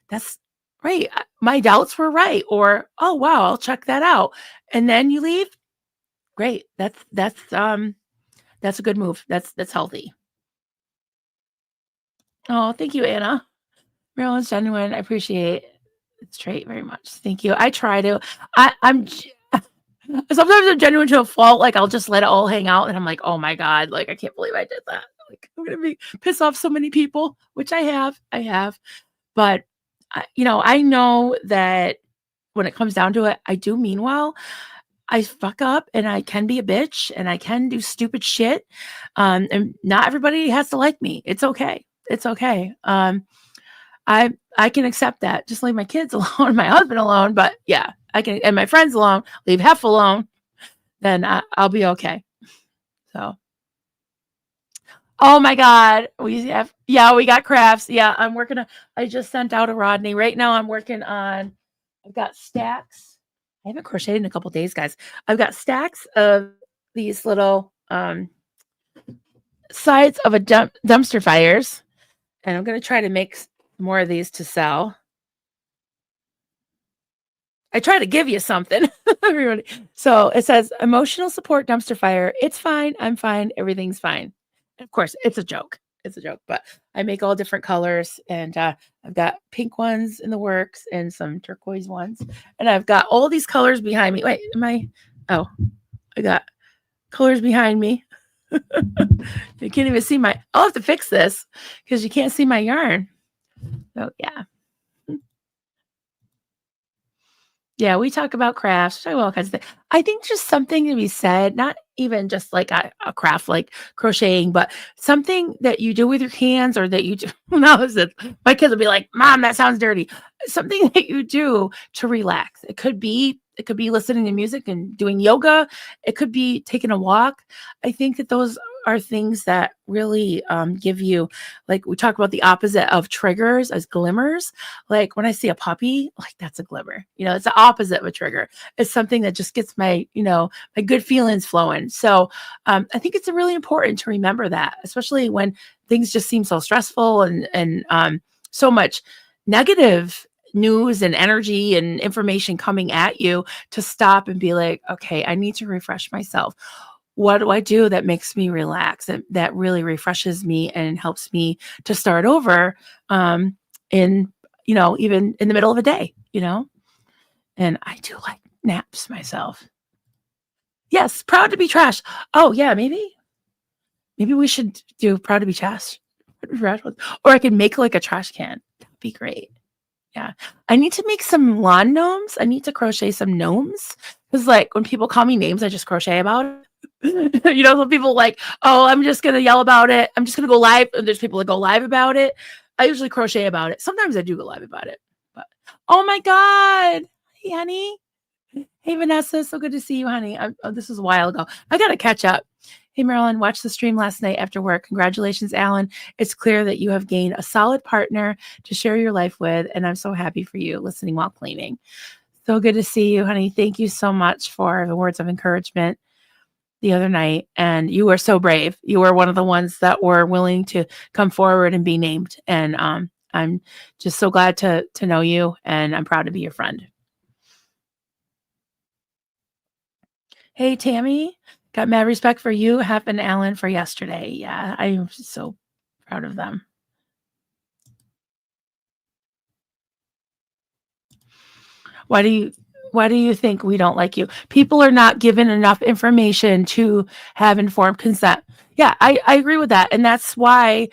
that's right. My doubts were right," or, "Oh wow, I'll check that out." And then you leave, great. That's a good move. That's healthy. Oh, thank you, Anna. Maryland's genuine. I appreciate its trait very much. Thank you. I try to. I'm sometimes I'm genuine to a fault. Like I'll just let it all hang out, and I'm like, oh my god, like I can't believe I did that. Like I'm gonna be piss off so many people, which I have. I have, but I know that when it comes down to it, I do mean well. I fuck up and I can be a bitch and I can do stupid shit. And not everybody has to like me. It's okay. It's okay. I can accept that. Just leave my kids alone, my husband alone. But yeah, I can, and my friends alone. Leave Hef alone. Then I'll be okay. So, oh my god, we got crafts. Yeah, I'm working on. I just sent out a Rodney. Right now, I'm working on. I've got stacks. I haven't crocheted in a couple days, guys. I've got stacks of these little sides of a dumpster fires, and I'm gonna try to make more of these to sell. I try to give you something, everybody. So it says emotional support dumpster fire. It's fine. I'm fine. Everything's fine. Of course, it's a joke. It's a joke, but I make all different colors, and I've got pink ones in the works and some turquoise ones, and I've got all these colors behind me. Wait, am I? Oh, I got colors behind me. You can't even see my. I'll have to fix this because you can't see my yarn. So yeah. Yeah, we talk about crafts, talk about all kinds of things. I think just something to be said, not even just like a craft like crocheting, but something that you do with your hands or that you do. No, my kids will be like, "Mom, that sounds dirty." Something that you do to relax. It could be listening to music and doing yoga. It could be taking a walk. I think that those are things that really give you, like we talk about the opposite of triggers as glimmers. Like when I see a puppy, like that's a glimmer. It's the opposite of a trigger. It's something that just gets my good feelings flowing. So I think it's really important to remember that, especially when things just seem so stressful and so much negative news and energy and information coming at you, to stop and be like, okay, I need to refresh myself. What do I do that makes me relax and that really refreshes me and helps me to start over in even in the middle of a day. And I do like naps myself. Yes, proud to be trash. Oh yeah, maybe we should do proud to be trash. Or I could make like a trash can. That'd be great. Yeah. I need to make some lawn gnomes. I need to crochet some gnomes. Because like when people call me names, I just crochet about it. Some people like, oh, I'm just gonna yell about it. I'm just gonna go live. And there's people that go live about it. I usually crochet about it. Sometimes I do go live about it. But oh my god. Hey honey. Hey Vanessa, so good to see you, honey. This was a while ago. I gotta catch up. Hey Marilyn, watched the stream last night after work. Congratulations, Alan. It's clear that you have gained a solid partner to share your life with, and I'm so happy for you listening while cleaning. So good to see you, honey. Thank you so much for the words of encouragement the other night. And you were so brave. You were one of the ones that were willing to come forward and be named. And I'm just so glad to know you, and I'm proud to be your friend. Hey, Tammy, got mad respect for you, Hef, and Alan for yesterday. Yeah, I'm so proud of them. Why do you think we don't like you? People are not given enough information to have informed consent. Yeah, I agree with that. And that's why,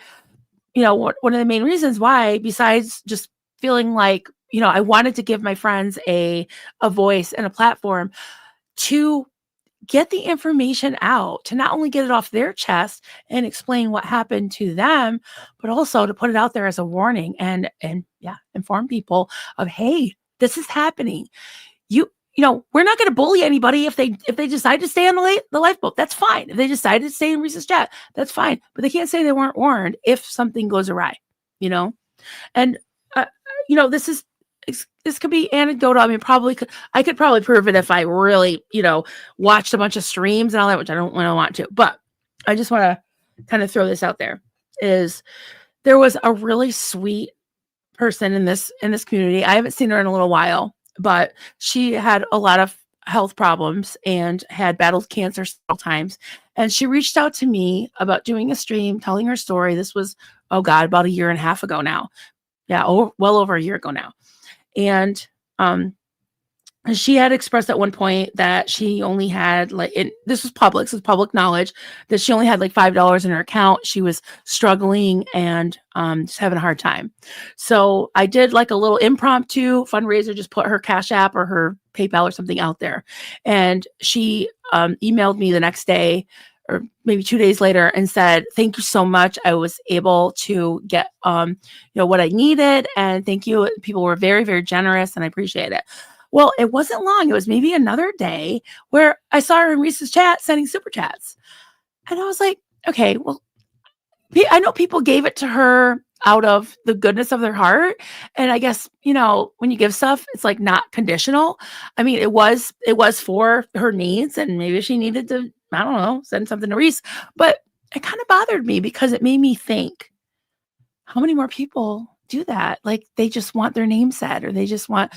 one of the main reasons why, besides just feeling like, I wanted to give my friends a voice and a platform to get the information out, to not only get it off their chest and explain what happened to them, but also to put it out there as a warning and yeah, inform people of, hey, this is happening. We're not going to bully anybody if they decide to stay on the lifeboat. That's fine. If they decide to stay in Reese's jet, that's fine. But they can't say they weren't warned if something goes awry. You know, and this is this could be anecdotal. I mean, I could probably prove it if I really, watched a bunch of streams and all that, which I don't want to. But I just want to kind of throw this out there. Is there was a really sweet person in this community. I haven't seen her in a little while, but she had a lot of health problems and had battled cancer several times. And she reached out to me about doing a stream, telling her story. This was, oh God, about a year and a half ago now. Yeah, well over a year ago now. And she had expressed at one point that she only had this was public knowledge, that she only had like $5 in her account. She was struggling and just having a hard time. So I did like a little impromptu fundraiser, just put her Cash App or her PayPal or something out there. And she emailed me the next day or maybe 2 days later and said, thank you so much. I was able to get, what I needed. And thank you. People were very, very generous and I appreciate it. Well, it wasn't long. It was maybe another day where I saw her in Reese's chat sending super chats. And I was like, okay, well, I know people gave it to her out of the goodness of their heart. And I guess, when you give stuff, it's like not conditional. I mean, it was for her needs and maybe she needed to, I don't know, send something to Reese, but it kind of bothered me because it made me think, how many more people do that? Like they just want their name said, or they just want,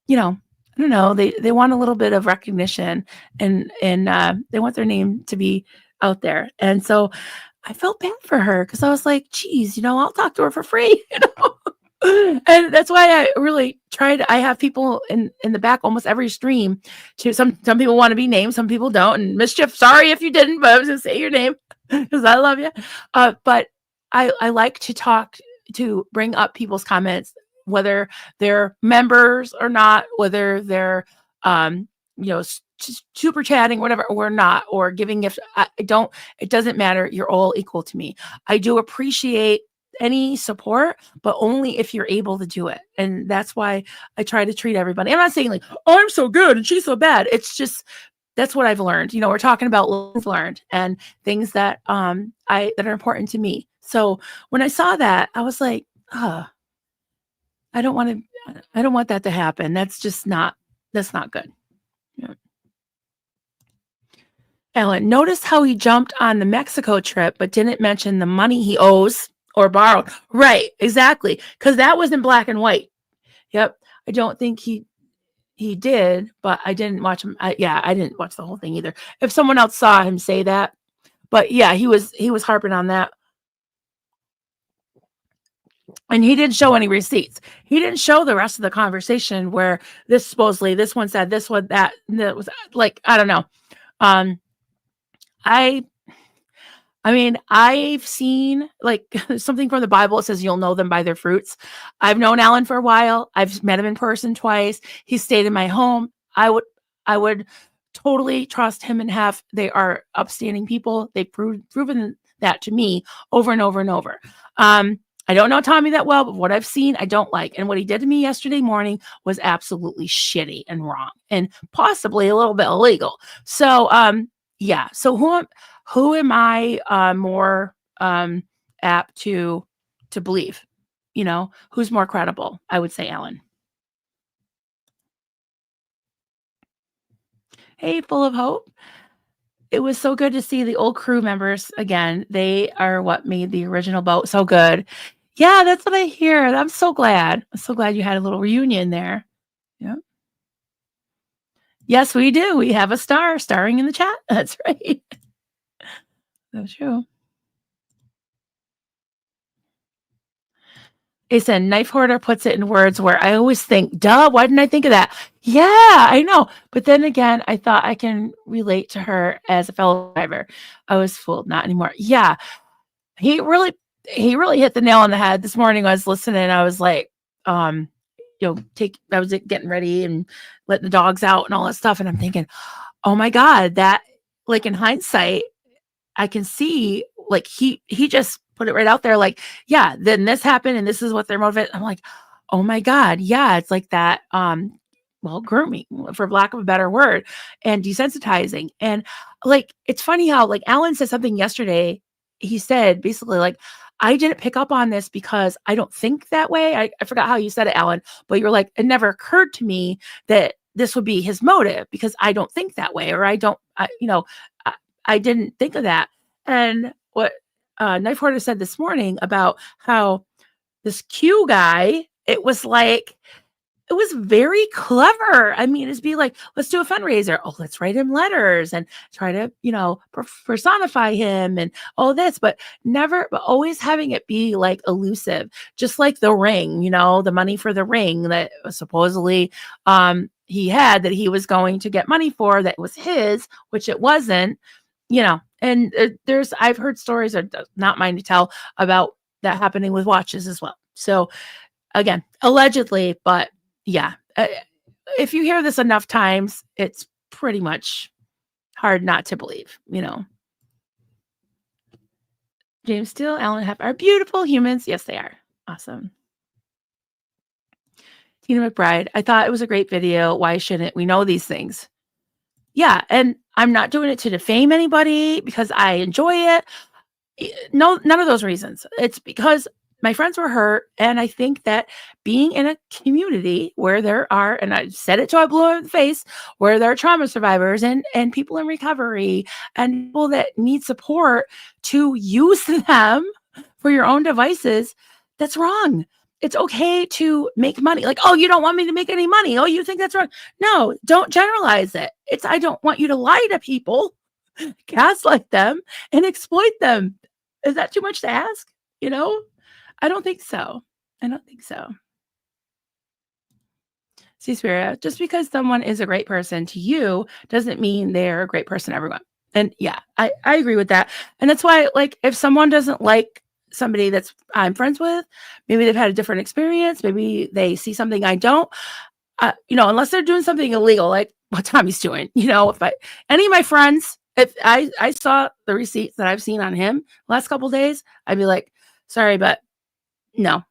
I don't know. They want a little bit of recognition and they want their name to be out there. And so I felt bad for her because I was like, geez, I'll talk to her for free, And that's why I really tried. I have people in the back almost every stream to some people want to be named, some people don't. And Mischief, sorry if you didn't, but I was going to say your name because I love you. But I like to bring up people's comments, whether they're members or not, whether they're, super chatting, whatever, or not, or giving gifts. It doesn't matter. You're all equal to me. I do appreciate any support, but only if you're able to do it. And that's why I try to treat everybody. I'm not saying like, oh, I'm so good and she's so bad. It's just, that's what I've learned. We're talking about lessons learned and things that, that are important to me. So when I saw that, I was like, I don't want that to happen. That's not good. Yeah. Ellen, notice how he jumped on the Mexico trip, but didn't mention the money he owes or borrowed. Right, exactly. Because that was in black and white. Yep. I don't think he did, but I didn't watch him. I didn't watch the whole thing either. If someone else saw him say that, but yeah, he was harping on that. And he didn't show any receipts. He didn't show the rest of the conversation where this one said this one, that was like, I don't know. I mean, I've seen like something from the Bible. It says you'll know them by their fruits. I've known Alan for a while. I've met him in person twice. He stayed in my home. I would totally trust him and they are upstanding people. They've proven that to me over and over and over. I don't know Tommy that well, but what I've seen, I don't like. And what he did to me yesterday morning was absolutely shitty and wrong and possibly a little bit illegal. So, yeah. So who am I more apt to believe? Who's more credible? I would say Alan. Hey, full of hope. It was so good to see the old crew members again. They are what made the original boat so good. Yeah, that's what I hear. I'm so glad. I'm so glad you had a little reunion there. Yeah. Yes, we do. We have a star starring in the chat. That's right. That's true. Jason, Knife Hoarder puts it in words where I always think, duh, why didn't I think of that? Yeah, I know. But then again, I thought I can relate to her as a fellow driver. I was fooled, not anymore. Yeah. He really hit the nail on the head. This morning I was listening. I was like, I was getting ready and letting the dogs out and all that stuff. And I'm thinking, oh my God, that like in hindsight, I can see like he just put it right out there. Like, yeah, then this happened and this is what they're motivated. I'm like, oh my God. Yeah. It's like that. Grooming, for lack of a better word, and desensitizing. And like, it's funny how like Alan said something yesterday. He said basically like, I didn't pick up on this because I don't think that way. I forgot how you said it, Alan, but you were like, it never occurred to me that this would be his motive because I don't think that way, or I, I didn't think of that. And what Knife Hoarder said this morning about how this Q guy, it was like, it was very clever. I mean, it's be like, let's do a fundraiser. Oh, let's write him letters and try to, personify him and all this, but always having it be like elusive, just like the ring, the money for the ring that supposedly he had that he was going to get money for that was his, which it wasn't, and I've heard stories, are not mine to tell, about that happening with watches as well. So again, allegedly, but yeah, if you hear this enough times, it's pretty much hard not to believe, James Steele, Alan Hep are beautiful humans. Yes, they are. Awesome. Tina McBride, I thought it was a great video. Why shouldn't we know these things? Yeah, and I'm not doing it to defame anybody because I enjoy it. No, none of those reasons. It's because my friends were hurt. And I think that being in a community where there are, and I said it till I blew it in the face, where there are trauma survivors and people in recovery and people that need support, to use them for your own devices, that's wrong. It's okay to make money. Like, oh, you don't want me to make any money. Oh, you think that's wrong. No, don't generalize it. I don't want you to lie to people, gaslight them, and exploit them. Is that too much to ask? I don't think so. See, Spirit, just because someone is a great person to you doesn't mean they're a great person to everyone. And yeah, I agree with that. And that's why, like, if someone doesn't like somebody that's I'm friends with, maybe they've had a different experience, maybe they see something I don't, unless they're doing something illegal, like what Tommy's doing, if any of my friends, if I saw the receipts that I've seen on him last couple of days, I'd be like, sorry, but no,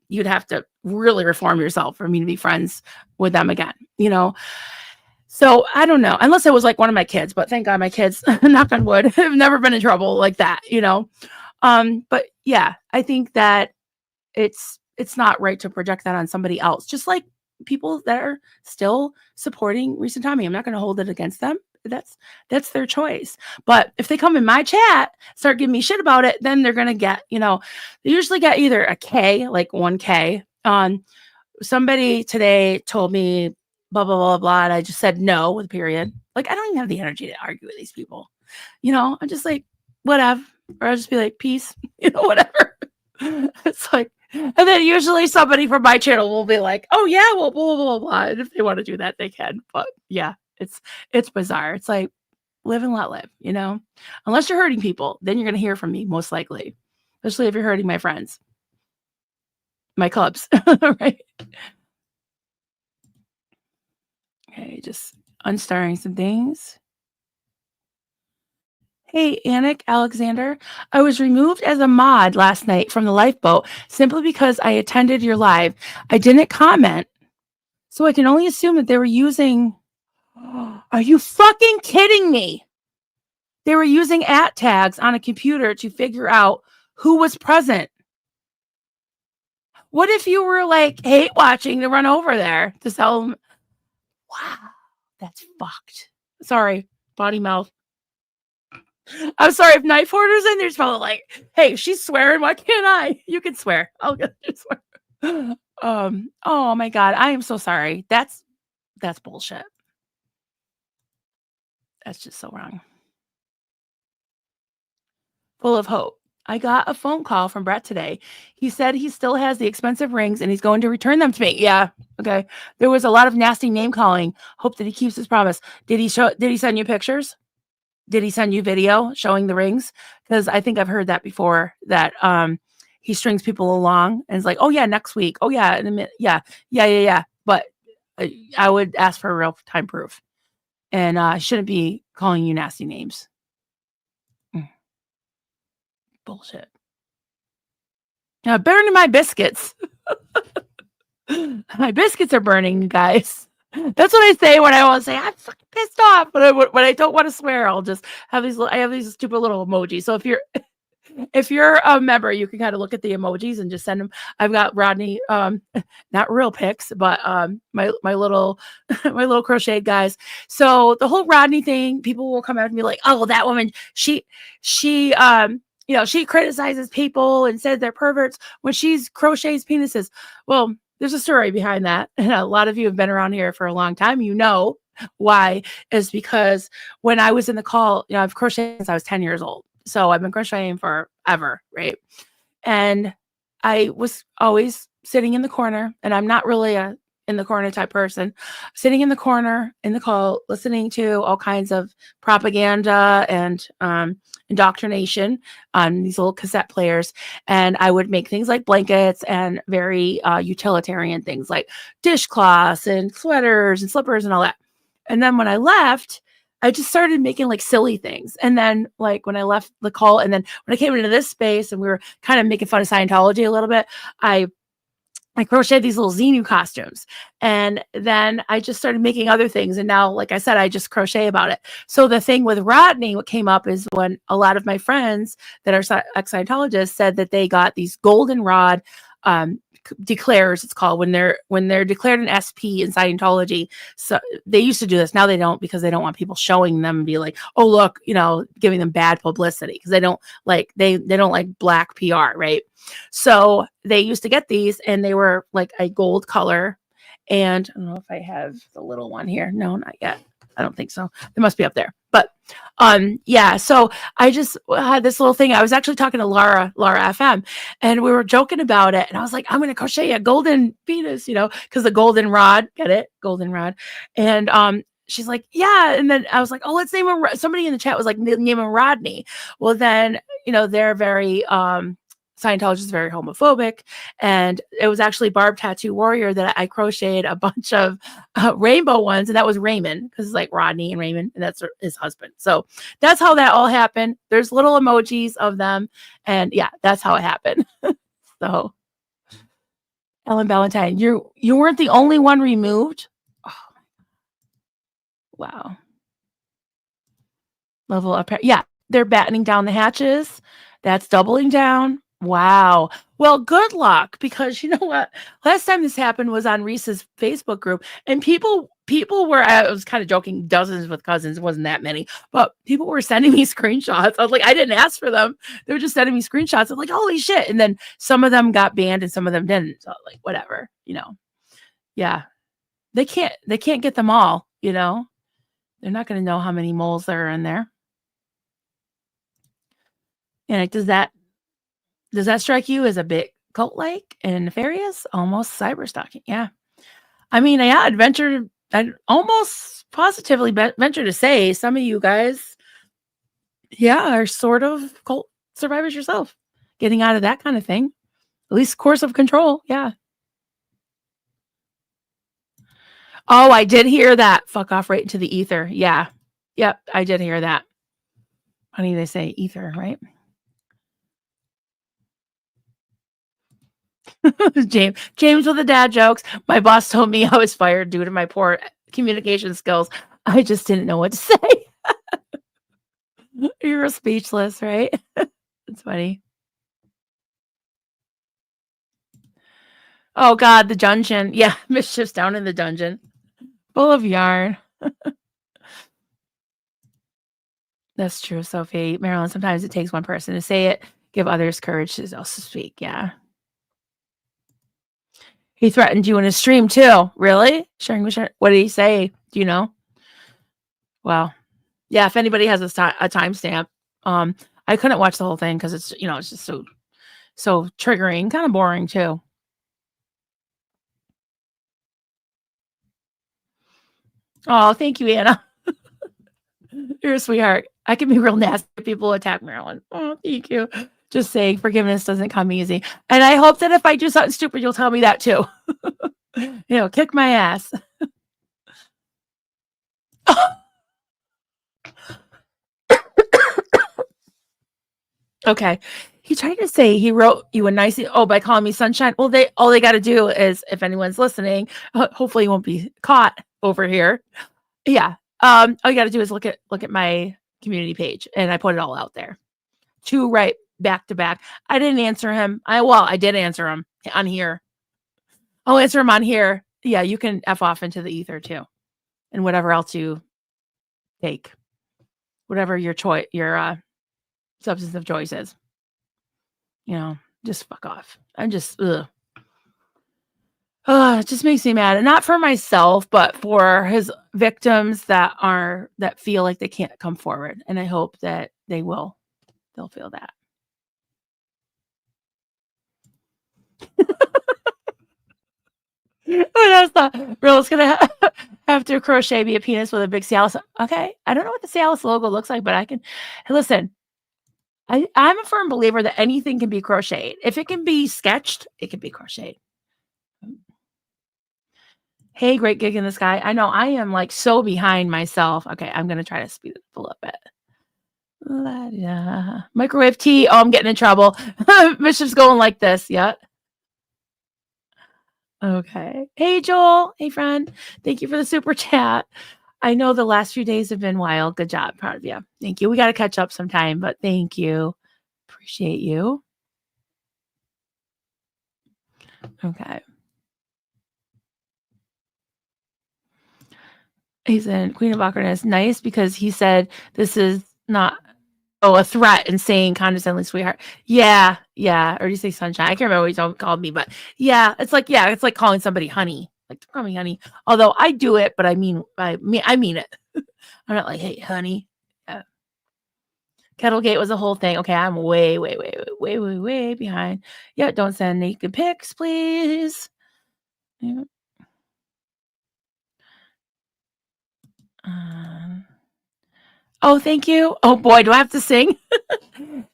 you'd have to really reform yourself for me to be friends with them again, So I don't know, unless it was like one of my kids, but thank God my kids, knock on wood, have never been in trouble like that, But yeah, I think that it's not right to project that on somebody else, just like people that are still supporting Reese and Tommy. I'm not going to hold it against them. That's their choice. But if they come in my chat, start giving me shit about it, then they're going to get, they usually get either a K, like 1K. Somebody today told me blah, blah, blah, blah. And I just said no with a period. Like, I don't even have the energy to argue with these people. I'm just like, whatever. Or I'll just be like, peace, whatever. It's like, and then usually somebody from my channel will be like, oh yeah, well, blah, blah, blah, blah. And if they want to do that, they can. But yeah, it's bizarre. It's like, live and let live, unless you're hurting people, then you're going to hear from me most likely, especially if you're hurting my friends, my clubs, right? Okay. Just unstarring some things. Hey, Anik Alexander, I was removed as a mod last night from the lifeboat simply because I attended your live. I didn't comment, so I can only assume that they were using... Are you fucking kidding me? They were using @ tags on a computer to figure out who was present. What if you were like hate watching to run over there to tell them? Wow, that's fucked. Sorry, body mouth. I'm sorry if Knife Hoarder's in there's probably like, hey, she's swearing. Why can't I? You can swear. I'll get you swear. Oh my God, I am so sorry. That's bullshit. That's just so wrong. Full of hope. I got a phone call from Brett today. He said he still has the expensive rings and he's going to return them to me. Yeah. Okay. There was a lot of nasty name calling. Hope that he keeps his promise. Did he send you pictures? Did he send you video showing the rings? Because I think I've heard that before, that he strings people along and is like, oh yeah, next week. Oh yeah, in a minute. Yeah. But I would ask for a real time proof. And I shouldn't be calling you nasty names. Bullshit. Burning my biscuits. My biscuits are burning, guys. That's what I say when I want to say I'm fucking pissed off. But when I don't want to swear, I'll just have these. I have these stupid little emojis. So If you're a member, you can kind of look at the emojis and just send them. I've got Rodney, not real pics, but my little my little crocheted guys. So the whole Rodney thing, people will come out and be like, "Oh, that woman, she she criticizes people and says they're perverts when she's crochets penises." Well, there's a story behind that, and a lot of you have been around here for a long time. You know why is because when I was in the call, I've crocheted since I was 10 years old. So I've been crocheting forever, right? And I was always sitting in the corner, and I'm not really a in the corner type person, sitting in the corner in the call, listening to all kinds of propaganda and indoctrination on these little cassette players. And I would make things like blankets and very utilitarian things like dishcloths and sweaters and slippers and all that. And then when I left, I just started making like silly things. And then like when I left the call and then when I came into this space and we were kind of making fun of Scientology a little bit, I crocheted these little Xenu costumes. And then I just started making other things. And now, like I said, I just crochet about it. So the thing with Rodney, what came up is when a lot of my friends that are ex-Scientologists said that they got these goldenrod declares, it's called, when they're declared an SP in Scientology. So they used to do this. Now they don't, because they don't want people showing them and be like, oh, look, giving them bad publicity, because they don't like black PR, right? So they used to get these and they were like a gold color. And I don't know if I have the little one here. No, not yet. I don't think so. They must be up there. But yeah, so I just had this little thing. I was actually talking to Laura FM, and we were joking about it. And I was like, I'm going to crochet a golden penis, because the golden rod, get it? Golden rod. And she's like, yeah. And then I was like, oh, let's name him. Somebody in the chat was like, name him Rodney. Well, then, they're very, Scientology is very homophobic, and it was actually Barb Tattoo Warrior that I crocheted a bunch of rainbow ones, and that was Raymond, because it's like Rodney and Raymond, and that's his husband. So that's how that all happened. There's little emojis of them, and yeah, that's how it happened. So, Ellen Valentine, you weren't the only one removed. Oh, wow. Level up, yeah, they're battening down the hatches. That's doubling down. Wow. Well, good luck, because you know what? Last time this happened was on Reese's Facebook group, and people were, I was kind of joking, dozens with cousins, it wasn't that many, but people were sending me screenshots. I was like, I didn't ask for them. They were just sending me screenshots. I'm like, holy shit. And then some of them got banned and some of them didn't. So like, whatever, yeah, they can't get them all, they're not going to know how many moles there are in there. And does that strike you as a bit cult-like and nefarious? Almost cyber stalking. Yeah. I mean, yeah, I'd almost positively venture to say some of you guys, yeah, are sort of cult survivors yourself, getting out of that kind of thing. At least course of control. Yeah. Oh, I did hear that. Fuck off right into the ether. Yeah. Yep. I did hear that. Funny they say ether, right? James with the dad jokes. My boss told me I was fired due to my poor communication skills. I just didn't know what to say. You're speechless, right? It's funny. Oh God, the dungeon. Yeah, mischief's down in the dungeon. Full of yarn. That's true, Sophie. Marilyn, sometimes it takes one person to say it, give others courage to also speak. Yeah. He threatened you in his stream too. Really? Sharing. What did he say? Do you know? Well, yeah. If anybody has a timestamp, I couldn't watch the whole thing because it's it's just so triggering, kind of boring too. Oh, thank you, Anna. You're a sweetheart. I can be real nasty if people attack Marilyn. Oh, thank you. Just saying, forgiveness doesn't come easy. And I hope that if I do something stupid, you'll tell me that too. Kick my ass. Okay. He tried to say he wrote you a nice, by calling me sunshine. Well, all they got to do is, if anyone's listening, hopefully you won't be caught over here. Yeah. All you got to do is look at my community page, and I put it all out there. To write back to back. I didn't answer him. I did answer him on here. I'll answer him on here. Yeah, you can F off into the ether too. And whatever else you take. Whatever your choice, your substance of choice is. Just fuck off. I'm just, ugh. It just makes me mad. And not for myself, but for his victims that feel like they can't come forward. And I hope that they'll feel that. What else thought Real's gonna have to crochet me a penis with a big Cialis? Okay, I don't know what the Cialis logo looks like, but I can listen. I'm a firm believer that anything can be crocheted. If it can be sketched, it can be crocheted. Hey, great gig in the sky. I know I am like so behind myself. Okay, I'm gonna try to speed it up a little bit. Microwave tea. Oh, I'm getting in trouble. Bishop's going like this. Yeah. Okay. Hey, Joel. Hey, friend. Thank you for the super chat. I know the last few days have been wild. Good job. Proud of you. Thank you. We got to catch up sometime, but thank you. Appreciate you. Okay. He said, Queen of Awkwardness, nice because he said this is not a threat and saying condescendingly sweetheart. Yeah. Or do you say sunshine? I can't remember what he called me, but it's like calling somebody honey. Like, don't call me honey. Although I do it, but I mean it. I'm not like, hey, honey. Yeah. Kettlegate was a whole thing. Okay, I'm way behind. Yeah, don't send naked pics, please. Yeah. Oh, thank you. Oh boy, do I have to sing?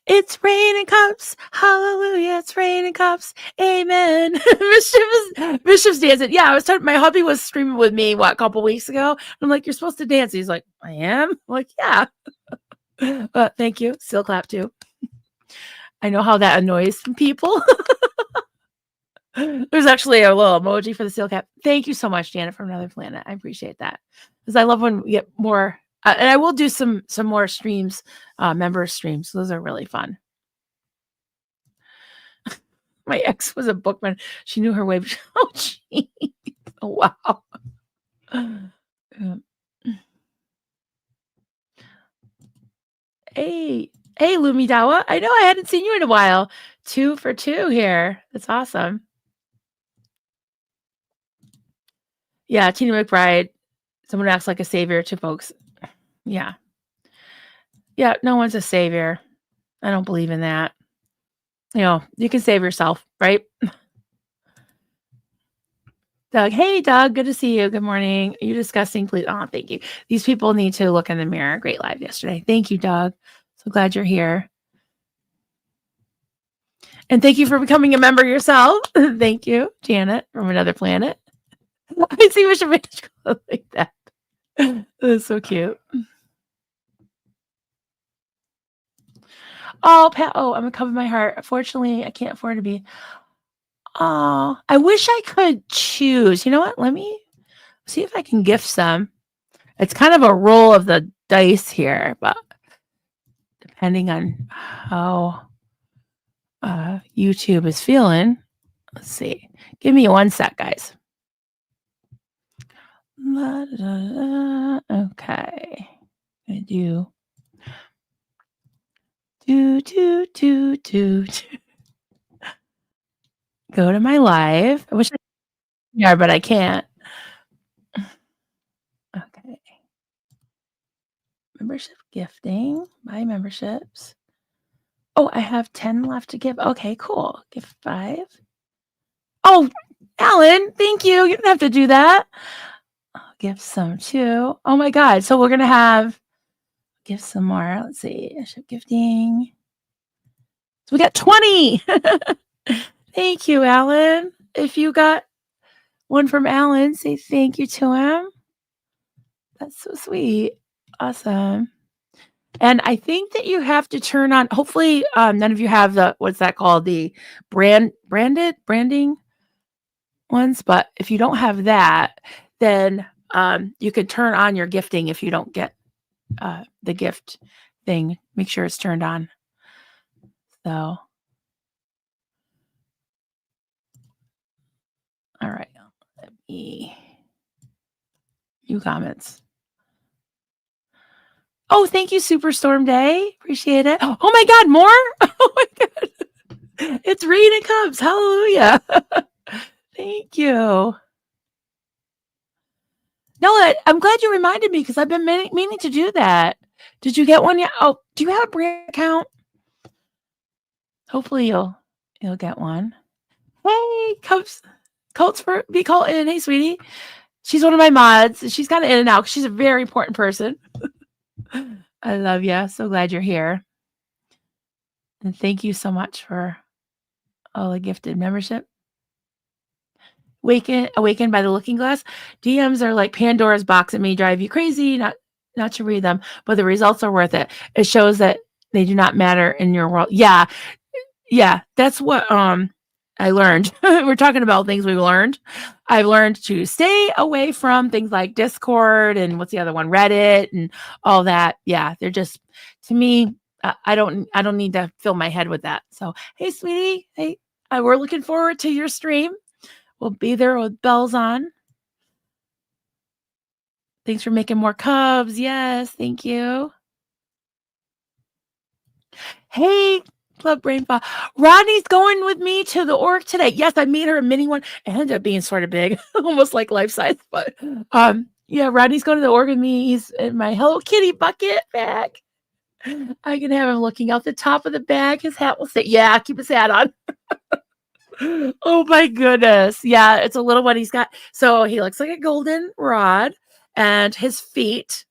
It's raining cups. Hallelujah. It's raining cups. Amen. Bishop's dancing. Yeah, I was talking. My hubby was streaming with me, a couple weeks ago. I'm like, you're supposed to dance. He's like, I am? I'm like, yeah. Thank you. Still clap too. I know how that annoys people. There's actually a little emoji for the seal cap. Thank you so much, Janet from Another Planet. I appreciate that. Because I love when we get more, and I will do some more streams, member streams. Those are really fun. My ex was a bookman. She knew her way. Oh, geez. Oh, wow. Hey, Lumidawa. I know I hadn't seen you in a while. 2 for 2 here. That's awesome. Yeah, Tina McBride. Someone acts like a savior to folks. Yeah. Yeah, no one's a savior. I don't believe in that. You can save yourself, right? Doug, hey, Doug, good to see you. Good morning. Are you disgusting? Please. Oh, thank you. These people need to look in the mirror. Great live yesterday. Thank you, Doug. So glad you're here. And thank you for becoming a member yourself. Thank you, Janet from Another Planet. I see Bishop like that. That's so cute. Oh, Pat. Oh, I'm gonna cover my heart. Unfortunately, I can't afford to be. Oh, I wish I could choose. You know what? Let me see if I can gift some. It's kind of a roll of the dice here, but depending on how YouTube is feeling, let's see. Give me 1 sec, guys. Okay. I do. Go to my live. I wish I could, yeah, but I can't. Okay. Membership gifting. Buy memberships. Oh, I have 10 left to give. Okay, cool. Gift 5. Oh, Alan, thank you. You didn't have to do that. I'll give some too. Oh my God. So we're gonna give some more. Let's see. Ship gifting. So we got 20. Thank you, Alan. If you got one from Alan, say thank you to him. That's so sweet. Awesome. And I think that you have to turn on, hopefully none of you have what's that called? The branding ones. But if you don't have that, then you could turn on your gifting if you don't get the gift thing. Make sure it's turned on. So, all right. Let me new comments. Oh, thank you, Superstorm Day. Appreciate it. Oh my God, more? Oh my God. It's raining Cubs. Hallelujah. Thank you. No, I'm glad you reminded me because I've been meaning to do that. Did you get one yet? Oh, do you have a brand account? Hopefully you'll get one. Hey, Cubs. Colts for be Colton. Hey, sweetie. She's one of my mods. She's kind of in and out because she's a very important person. I love you. So glad you're here. And thank you so much for all the gifted membership. Awakened by the Looking Glass. DMs are like Pandora's box and may drive you crazy not to read them, but the results are worth it. It shows that they do not matter in your world. Yeah. That's what I learned. We're talking about things we learned. I've learned to stay away from things like Discord and what's the other one, Reddit and all that. Yeah, they're just, to me, I don't need to fill my head with that. So, hey, sweetie, hey, we're looking forward to your stream. We'll be there with bells on. Thanks for making more Cubs. Yes, thank you. Hey, Club Brain Fog. Rodney's going with me to the org today. Yes, I made her a mini one. It ended up being sort of big, almost like life size. But yeah, Rodney's going to the org with me. He's in my Hello Kitty bucket bag. I can have him looking out the top of the bag. His hat will say, yeah, keep his hat on. Oh my goodness. Yeah, it's a little one he's got. So he looks like a golden rod, and his feet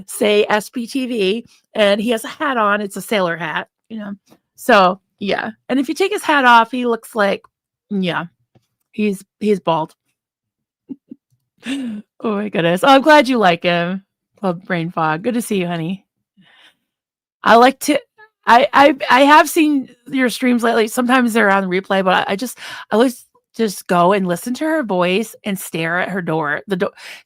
say SPTV, and he has a hat on. It's a sailor hat, So yeah. And if you take his hat off, he looks like, yeah, he's bald. Oh my goodness. Oh, I'm glad you like him. Club Brain Fog. Good to see you, honey. I like to I have seen your streams lately. Sometimes they're on replay, but I always just go and listen to her voice and stare at her door.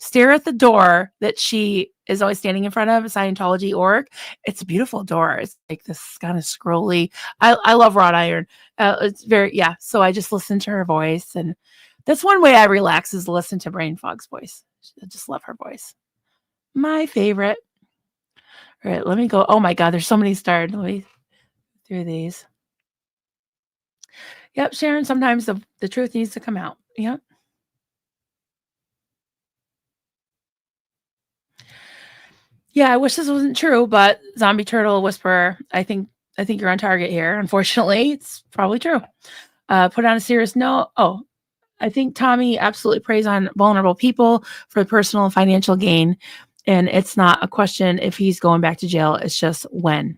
Stare at the door that she is always standing in front of, a Scientology org. It's a beautiful door. It's like this kind of scrolly. I love wrought iron. It's very, yeah. So I just listen to her voice, and that's one way I relax is listen to Brain Fog's voice. I just love her voice. My favorite. All right, let me go. Oh my God, there's so many starred. Let me through these. Yep, Sharon, sometimes the truth needs to come out. Yep. Yeah, I wish this wasn't true, but Zombie Turtle Whisperer, I think you're on target here. Unfortunately, it's probably true. Put on a serious note. Oh, I think Tommy absolutely preys on vulnerable people for personal and financial gain. And it's not a question if he's going back to jail. It's just when.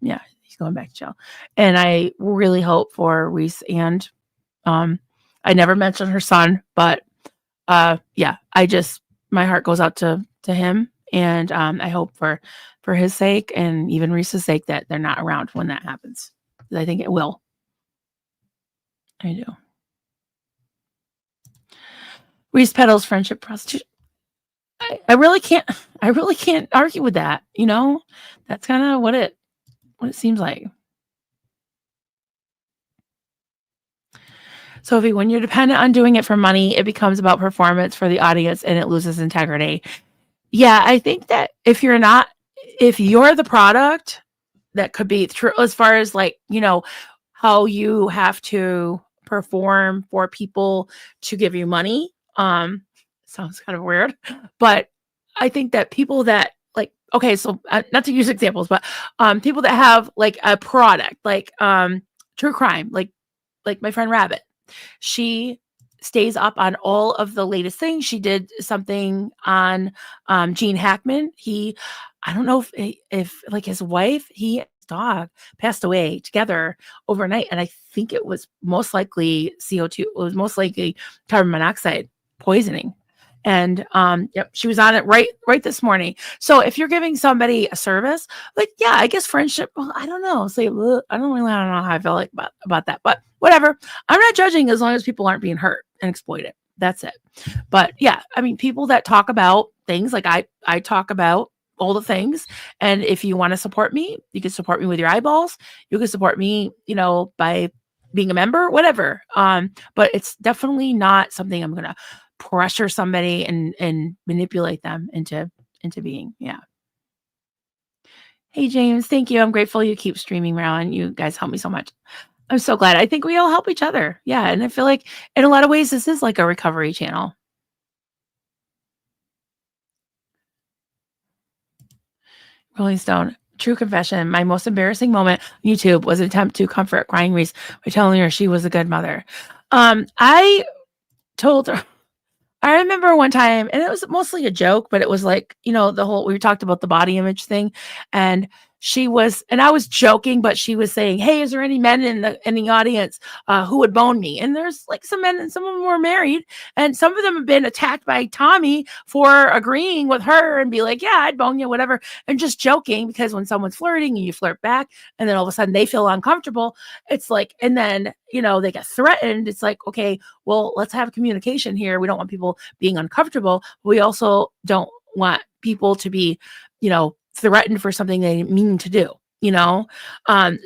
Yeah, he's going back to jail. And I really hope for Reese and I never mentioned her son, but yeah, my heart goes out to him. And I hope for his sake and even Reese's sake that they're not around when that happens. I think it will. I do. Reese peddles friendship prostitution. I really can't argue with that. That's kind of what it seems like. Sophie, when you're dependent on doing it for money, it becomes about performance for the audience and it loses integrity. Yeah, I think that if you're the product, that could be true as far as like, how you have to perform for people to give you money. Sounds kind of weird, but I think that people that like, okay, so not to use examples, but people that have like a product, like true crime, like my friend Rabbit, she stays up on all of the latest things. She did something on Gene Hackman. I don't know if like his wife, his dog passed away together overnight, and I think it was most likely CO2. It was most likely carbon monoxide poisoning. And yep, she was on it right this morning. So if you're giving somebody a service, like, yeah, I guess friendship, well, I don't know. I don't know how I feel like about that, but whatever. I'm not judging as long as people aren't being hurt and exploited. That's it. But yeah, I mean, people that talk about things like I talk about all the things. And if you want to support me, you can support me with your eyeballs. You can support me, by being a member, whatever. But it's definitely not something I'm gonna pressure somebody and manipulate them into being. Yeah. Hey James, thank you. I'm grateful you keep streaming around. You guys help me so much. I'm so glad. I think we all help each other. Yeah. And I feel like in a lot of ways this is like a recovery channel. Rolling Stone. True confession. My most embarrassing moment on YouTube was an attempt to comfort crying Reese by telling her she was a good mother. I told her I remember one time, and it was mostly a joke, but it was like, we talked about the body image thing, and I was joking, but she was saying, "Hey, is there any men in the audience who would bone me?" And there's like some men, and some of them were married, and some of them have been attacked by Tommy for agreeing with her and be like, "Yeah, I'd bone you, whatever," and just joking because when someone's flirting and you flirt back, and then all of a sudden they feel uncomfortable, it's like, and then they get threatened. It's like, okay, well, let's have communication here. We don't want people being uncomfortable. We also don't want people to be, threatened for something they mean to do,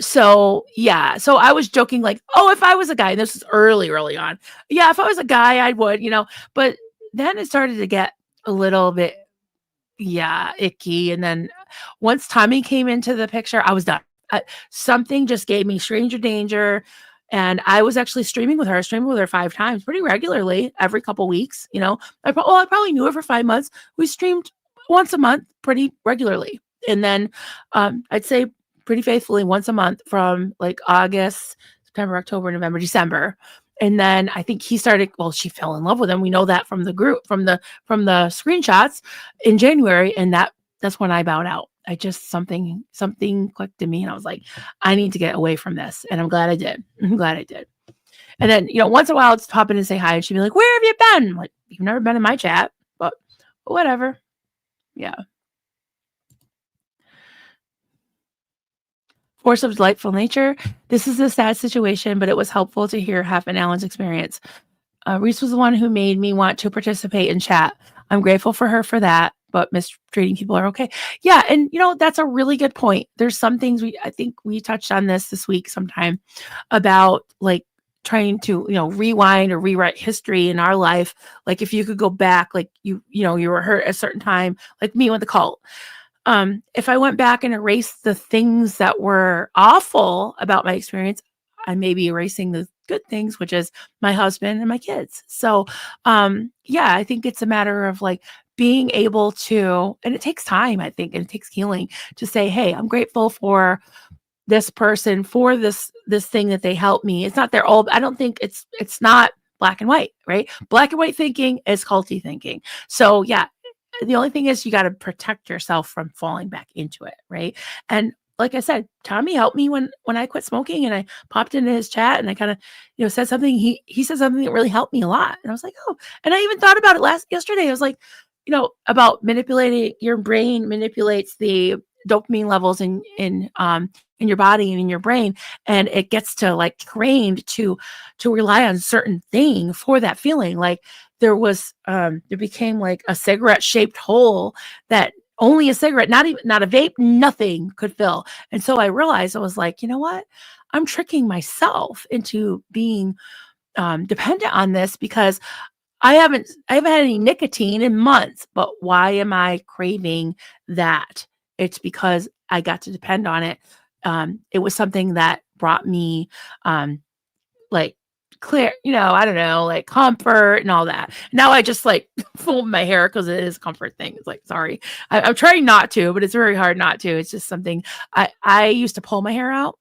so yeah. So I was joking like, oh, if I was a guy, this is early on. Yeah, if I was a guy, I would, but then it started to get a little bit, yeah, icky. And then once Tommy came into the picture, I was done. Something just gave me stranger danger. And I was actually streaming with her 5 times pretty regularly every couple weeks. I probably knew her for 5 months. We streamed once a month pretty regularly. And then I'd say pretty faithfully once a month from like August, September, October, November, December. And then I think she fell in love with him. We know that from the group, from the screenshots in January. And that's when I bowed out. I just, something clicked in me, and I was like, I need to get away from this. And I'm glad I did. And then, once in a while I'd pop in and say hi, and she'd be like, where have you been? I'm like, you've never been in my chat, but whatever. Yeah. Force of delightful nature. This is a sad situation, but it was helpful to hear Hef and Alan's experience. Reese was the one who made me want to participate in chat. I'm grateful for her for that, but mistreating people are okay. Yeah. And that's a really good point. There's some things I think we touched on this week sometime about like trying to, rewind or rewrite history in our life. Like if you could go back, like you were hurt at a certain time, like me with the cult. If I went back and erased the things that were awful about my experience, I may be erasing the good things, which is my husband and my kids. So, yeah, I think it's a matter of like being able to, and it takes time, I think, and it takes healing to say, hey, I'm grateful for this person, for this thing that they helped me. It's not I don't think it's not black and white, right? Black and white thinking is culty thinking. So yeah, the only thing is you got to protect yourself from falling back into it, right? And like I said, Tommy helped me when I quit smoking, and I popped into his chat and I kind of, said something. He said something that really helped me a lot. And I was like, oh, and I even thought about it yesterday. I was like, about manipulating your brain manipulates the dopamine levels in your body and in your brain, and it gets to like trained to rely on certain thing for that feeling. Like there became like a cigarette shaped hole that only a cigarette, not a vape, nothing could fill. And so I realized, I was like, you know what? I'm tricking myself into being dependent on this because I haven't had any nicotine in months, but why am I craving that? It's because I got to depend on it. It was something that brought me like clear, I don't know, like comfort and all that. Now I just like fold my hair because it is a comfort thing. It's like, sorry, I'm trying not to, but it's very hard not to. It's just something I used to pull my hair out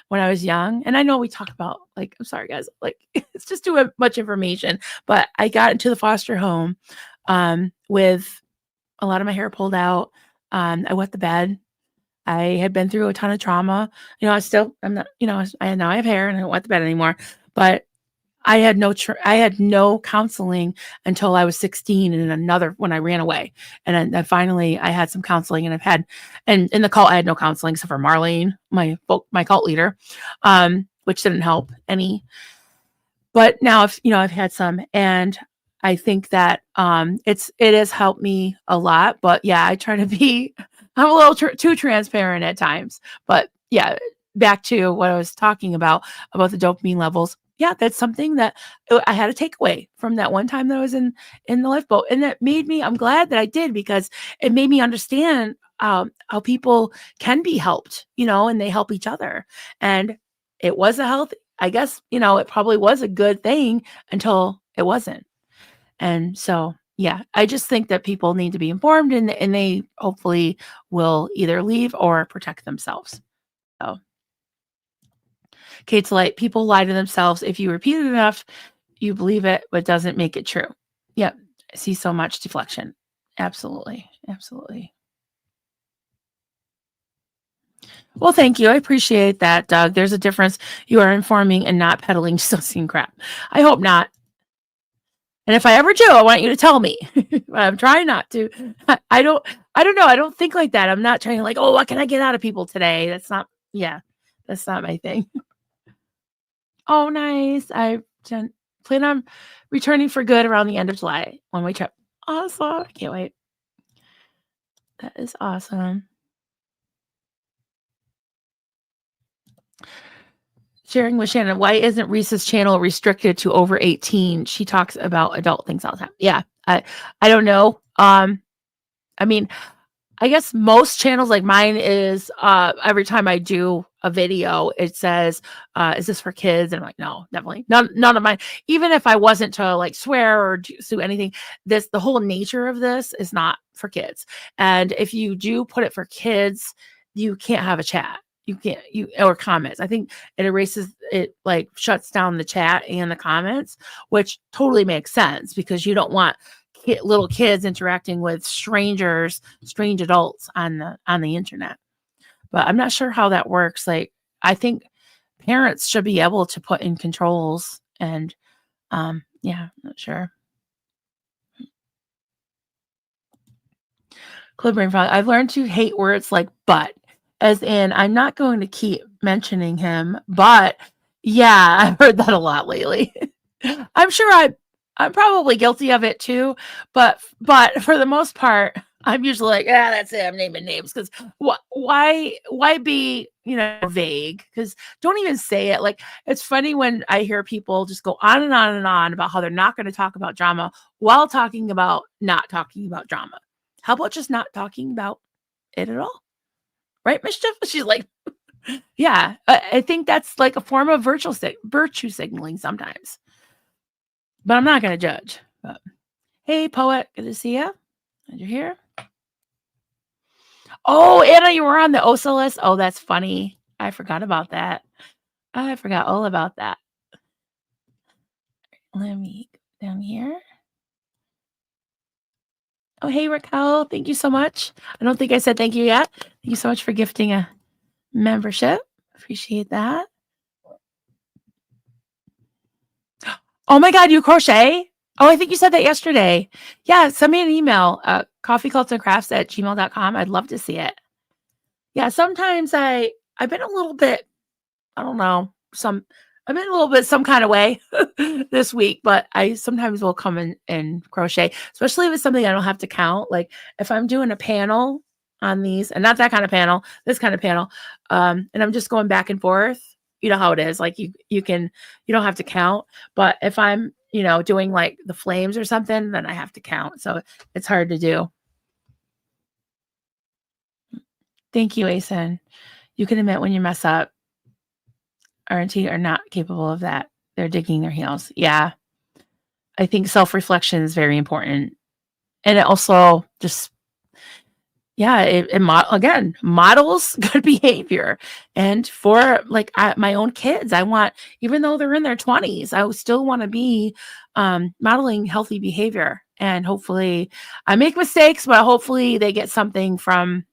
when I was young. And I know we talk about like, I'm sorry guys, like it's just too much information, but I got into the foster home with a lot of my hair pulled out. I wet the bed. I had been through a ton of trauma. I'm not, I now I have hair and I don't wet the bed anymore, but I had no counseling until I was 16 and when I ran away. And then finally I had some counseling, and in the cult, I had no counseling except for Marlene, my cult leader, which didn't help any, but now I've had some, and I think that, it has helped me a lot, but yeah, I try to be I'm a little too transparent at times, but yeah, back to what I was talking about the dopamine levels. Yeah, that's something that I had a takeaway from that one time that I was in the lifeboat, and that made me I'm glad that I did because it made me understand, how people can be helped, and they help each other, and it was a health I guess, it probably was a good thing until it wasn't. And so, yeah, I just think that people need to be informed and they hopefully will either leave or protect themselves. So, Kate's like, people lie to themselves. If you repeat it enough, you believe it, but doesn't make it true. Yep. I see so much deflection. Absolutely. Absolutely. Well, thank you. I appreciate that, Doug. There's a difference. You are informing and not peddling dissociating crap. I hope not. And if I ever do, I want you to tell me. But I'm trying not to. I don't I don't know. I don't think like that. I'm not trying to like, "Oh, what can I get out of people today?" That's not yeah. That's not my thing. Oh, nice. Plan on returning for good around the end of July, one-way trip. Awesome. I can't wait. That is awesome. Sharing with Shannon, why isn't Reese's channel restricted to over 18? She talks about adult things all the time. Yeah. I don't know. I mean, I guess most channels like mine is every time I do a video, it says, is this for kids? And I'm like, no, definitely none of mine. Even if I wasn't to like swear or do anything, the whole nature of this is not for kids. And if you do put it for kids, you can't have a chat. You can't or comments. I think it erases it, like shuts down the chat and the comments, which totally makes sense because you don't want little kids interacting with strange adults on the internet. But I'm not sure how that works. Like, I think parents should be able to put in controls and, yeah, not sure. Clipping frog. I've learned to hate words like "but," as in I'm not going to keep mentioning him, but yeah, I've heard that a lot lately. I'm sure I'm probably guilty of it too, but for the most part, I'm usually like, "Ah, that's it, I'm naming names because why be, vague? Because don't even say it." Like, it's funny when I hear people just go on and on and on about how they're not gonna talk about drama while talking about not talking about drama. How about just not talking about it at all? Right, Mischief? She's like, yeah, I think that's like a form of virtue signaling sometimes, but I'm not gonna judge. But hey, poet, good to see you. Glad you're here. Oh, Anna, you were on the OSA list. Oh, that's funny. I forgot about that. I forgot all about that. Let me go down here. Oh, hey, Raquel. Thank you so much. I don't think I said thank you yet. Thank you so much for gifting a membership. Appreciate that. Oh my God, you crochet? Oh, I think you said that yesterday. Yeah, send me an email, coffeecultsandcrafts@gmail.com. I'd love to see it. Yeah, sometimes I've been a little bit, I don't know, I've been a little bit some kind of way this week, but I sometimes will come in and crochet, especially if it's something I don't have to count. Like if I'm doing a panel on these, and not that kind of panel, this kind of panel, and I'm just going back and forth. You know how it is. Like you don't have to count. But if I'm, doing like the flames or something, then I have to count. So it's hard to do. Thank you, Asen. You can admit when you mess up. R&T are not capable of that. They're digging their heels. Yeah. I think self-reflection is very important. And it also just, yeah, again, models good behavior. And for like my own kids, I want, even though they're in their 20s, I still want to be modeling healthy behavior. And hopefully I make mistakes, but hopefully they get something from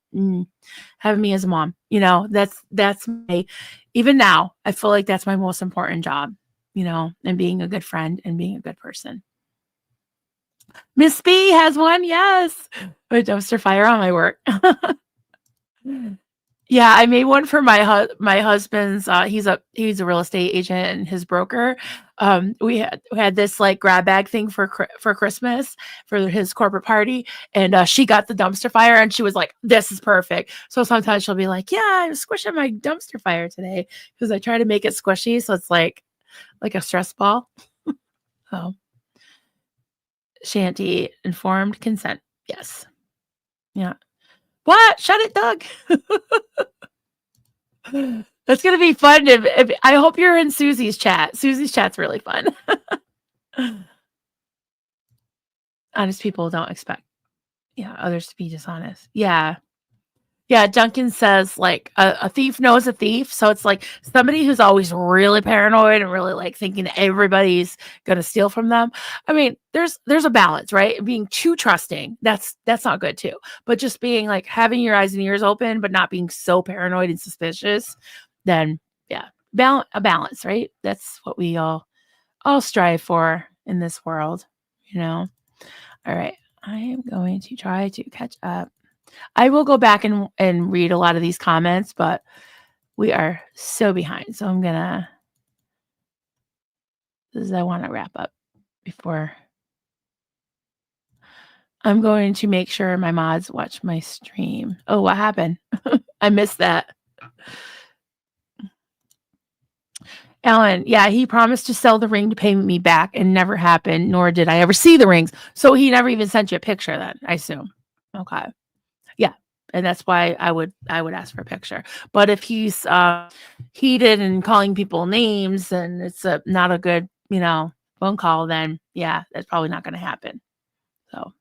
having me as a mom. That's my, even now, I feel like that's my most important job, and being a good friend and being a good person. Miss B has one, yes. A dumpster fire on my work. Yeah, I made one for my husband's, he's a real estate agent and his broker. we had this like grab bag thing for Christmas for his corporate party, and she got the dumpster fire, and she was like, "This is perfect." So sometimes she'll be like, "Yeah, I'm squishing my dumpster fire today," because I try to make it squishy, so it's like a stress ball. So Shanty, informed consent. Yes. Yeah. What? Shut it, Doug. That's gonna be fun. If I hope you're in Susie's chat. Susie's chat's really fun. Honest people don't expect, yeah, others to be dishonest. Yeah. Yeah, Duncan says, like, a thief knows a thief, so it's like somebody who's always really paranoid and really, like, thinking everybody's gonna steal from them. I mean, there's a balance, right? Being too trusting, that's not good too, but just being, like, having your eyes and ears open, but not being so paranoid and suspicious, then, yeah, a balance, right? That's what we all strive for in this world, you know? Alright, I am going to try to catch up. I will go back and read a lot of these comments, but we are so behind. So I'm gonna, because I want to wrap up before. I'm going to make sure my mods watch my stream. Oh, what happened? I missed that. Alan, yeah, he promised to sell the ring to pay me back and never happened, nor did I ever see the rings. So he never even sent you a picture then, I assume. Okay. Yeah. And that's why I would ask for a picture. But if he's heated and calling people names and it's not a good, phone call, then yeah, that's probably not going to happen. So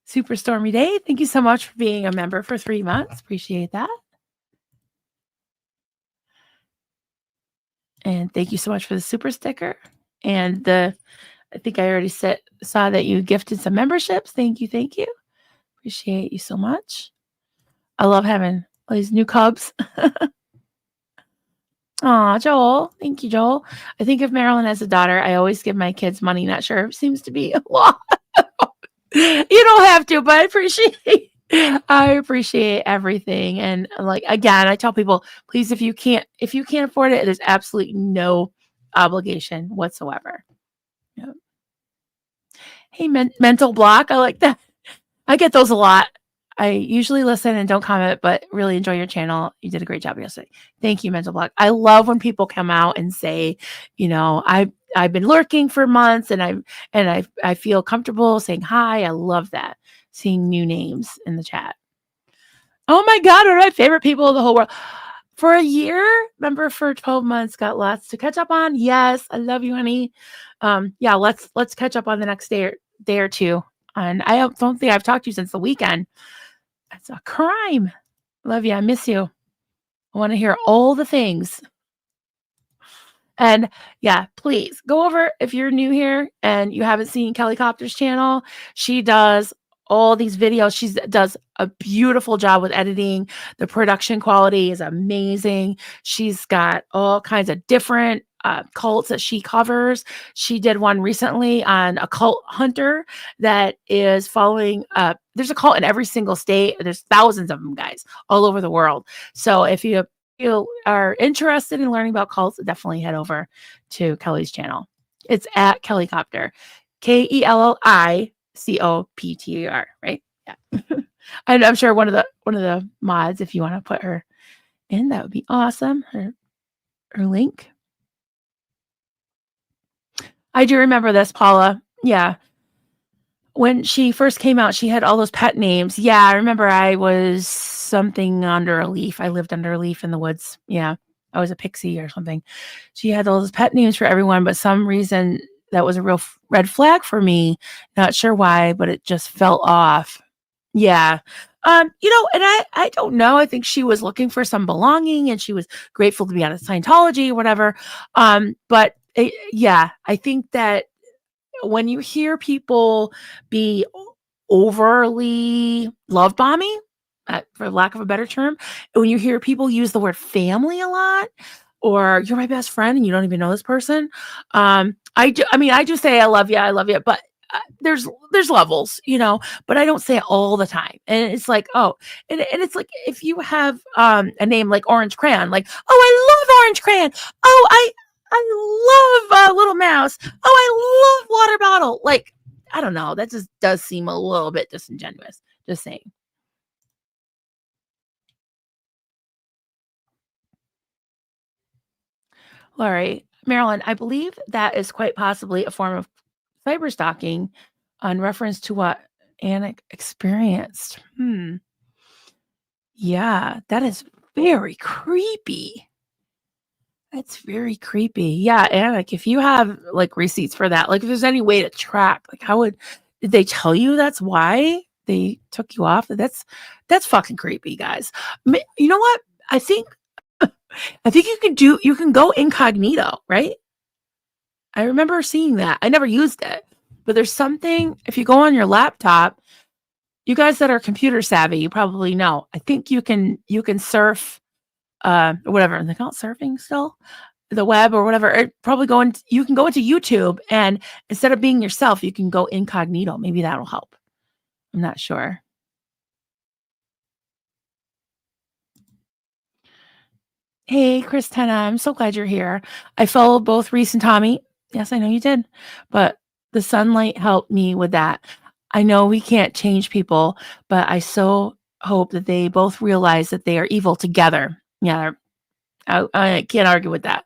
super stormy day. Thank you so much for being a member for 3 months. Appreciate that. And thank you so much for the super sticker. And I think I already saw that you gifted some memberships. Thank you. Thank you. Appreciate you so much. I love having all these new cubs. Aw, Joel. Thank you, Joel. I think if Marilyn has a daughter, I always give my kids money. Not sure. Seems to be a lot. You don't have to, but I appreciate everything. And like, again, I tell people, please, if you can't afford it, there's absolutely no obligation whatsoever. Yep. Hey, mental block. I like that. I get those a lot. I usually listen and don't comment, but really enjoy your channel. You did a great job yesterday. Thank you, mental block. I love when people come out and say, I've been lurking for months and I feel comfortable saying hi. I love that. Seeing new names in the chat. Oh my God, one of my favorite people in the whole world. For a year, remember, for 12 months, got lots to catch up on. Yes, I love you, honey. Yeah, let's catch up on the next day or two. And I don't think I've talked to you since the weekend. That's a crime. Love you. I miss you. I want to hear all the things. And yeah, please go over, if you're new here and you haven't seen Kelly Copter's channel. She does all these videos. She does a beautiful job with editing. The production quality is amazing. She's got all kinds of different cults that she covers. She did one recently on a cult hunter that is following there's a cult in every single state. There's thousands of them, guys, all over the world. So if you are interested in learning about cults, definitely head over to Kelly's channel. It's at Kelly Copter, KELLICOPTER, right? Yeah. And I'm sure one of the mods, if you want to put her in, that would be awesome. Her link. I do remember this, Paula. Yeah. When she first came out, she had all those pet names. Yeah, I remember I was something under a leaf. I lived under a leaf in the woods. Yeah, I was a pixie or something. She had all those pet names for everyone, but some reason that was a real red flag for me. Not sure why, but it just fell off. Yeah. And I don't know. I think she was looking for some belonging and she was grateful to be out of Scientology or whatever. But yeah, I think that when you hear people be overly love bombing, for lack of a better term, when you hear people use the word family a lot, or you're my best friend and you don't even know this person, I just say I love you, but there's levels, but I don't say it all the time. And it's like, oh, and it's like, if you have a name like Orange Crayon, like, oh, I love Orange Crayon. Oh, I love Little Mouse. Oh, I love Water Bottle. Like, I don't know. That just does seem a little bit disingenuous. Just saying. All right, Marilyn, I believe that is quite possibly a form of cyber stalking on reference to what Anna experienced. Yeah, that is very creepy. That's very creepy. Yeah, and, like, if you have, like, receipts for that, like, if there's any way to track, like, how would did they tell you that's why they took you off? That's fucking creepy, guys. You know what? I think you can go incognito, right? I remember seeing that. I never used it, but there's something if you go on your laptop, you guys that are computer savvy, you probably know. I think you can surf, whatever, they call it surfing still? The web or whatever, probably you can go into YouTube, and instead of being yourself, you can go incognito. Maybe that'll help. I'm not sure. Hey, Christina, I'm so glad you're here. I followed both Reese and Tommy. Yes, I know you did, but the sunlight helped me with that. I know we can't change people, but I so hope that they both realize that they are evil together. Yeah, I can't argue with that.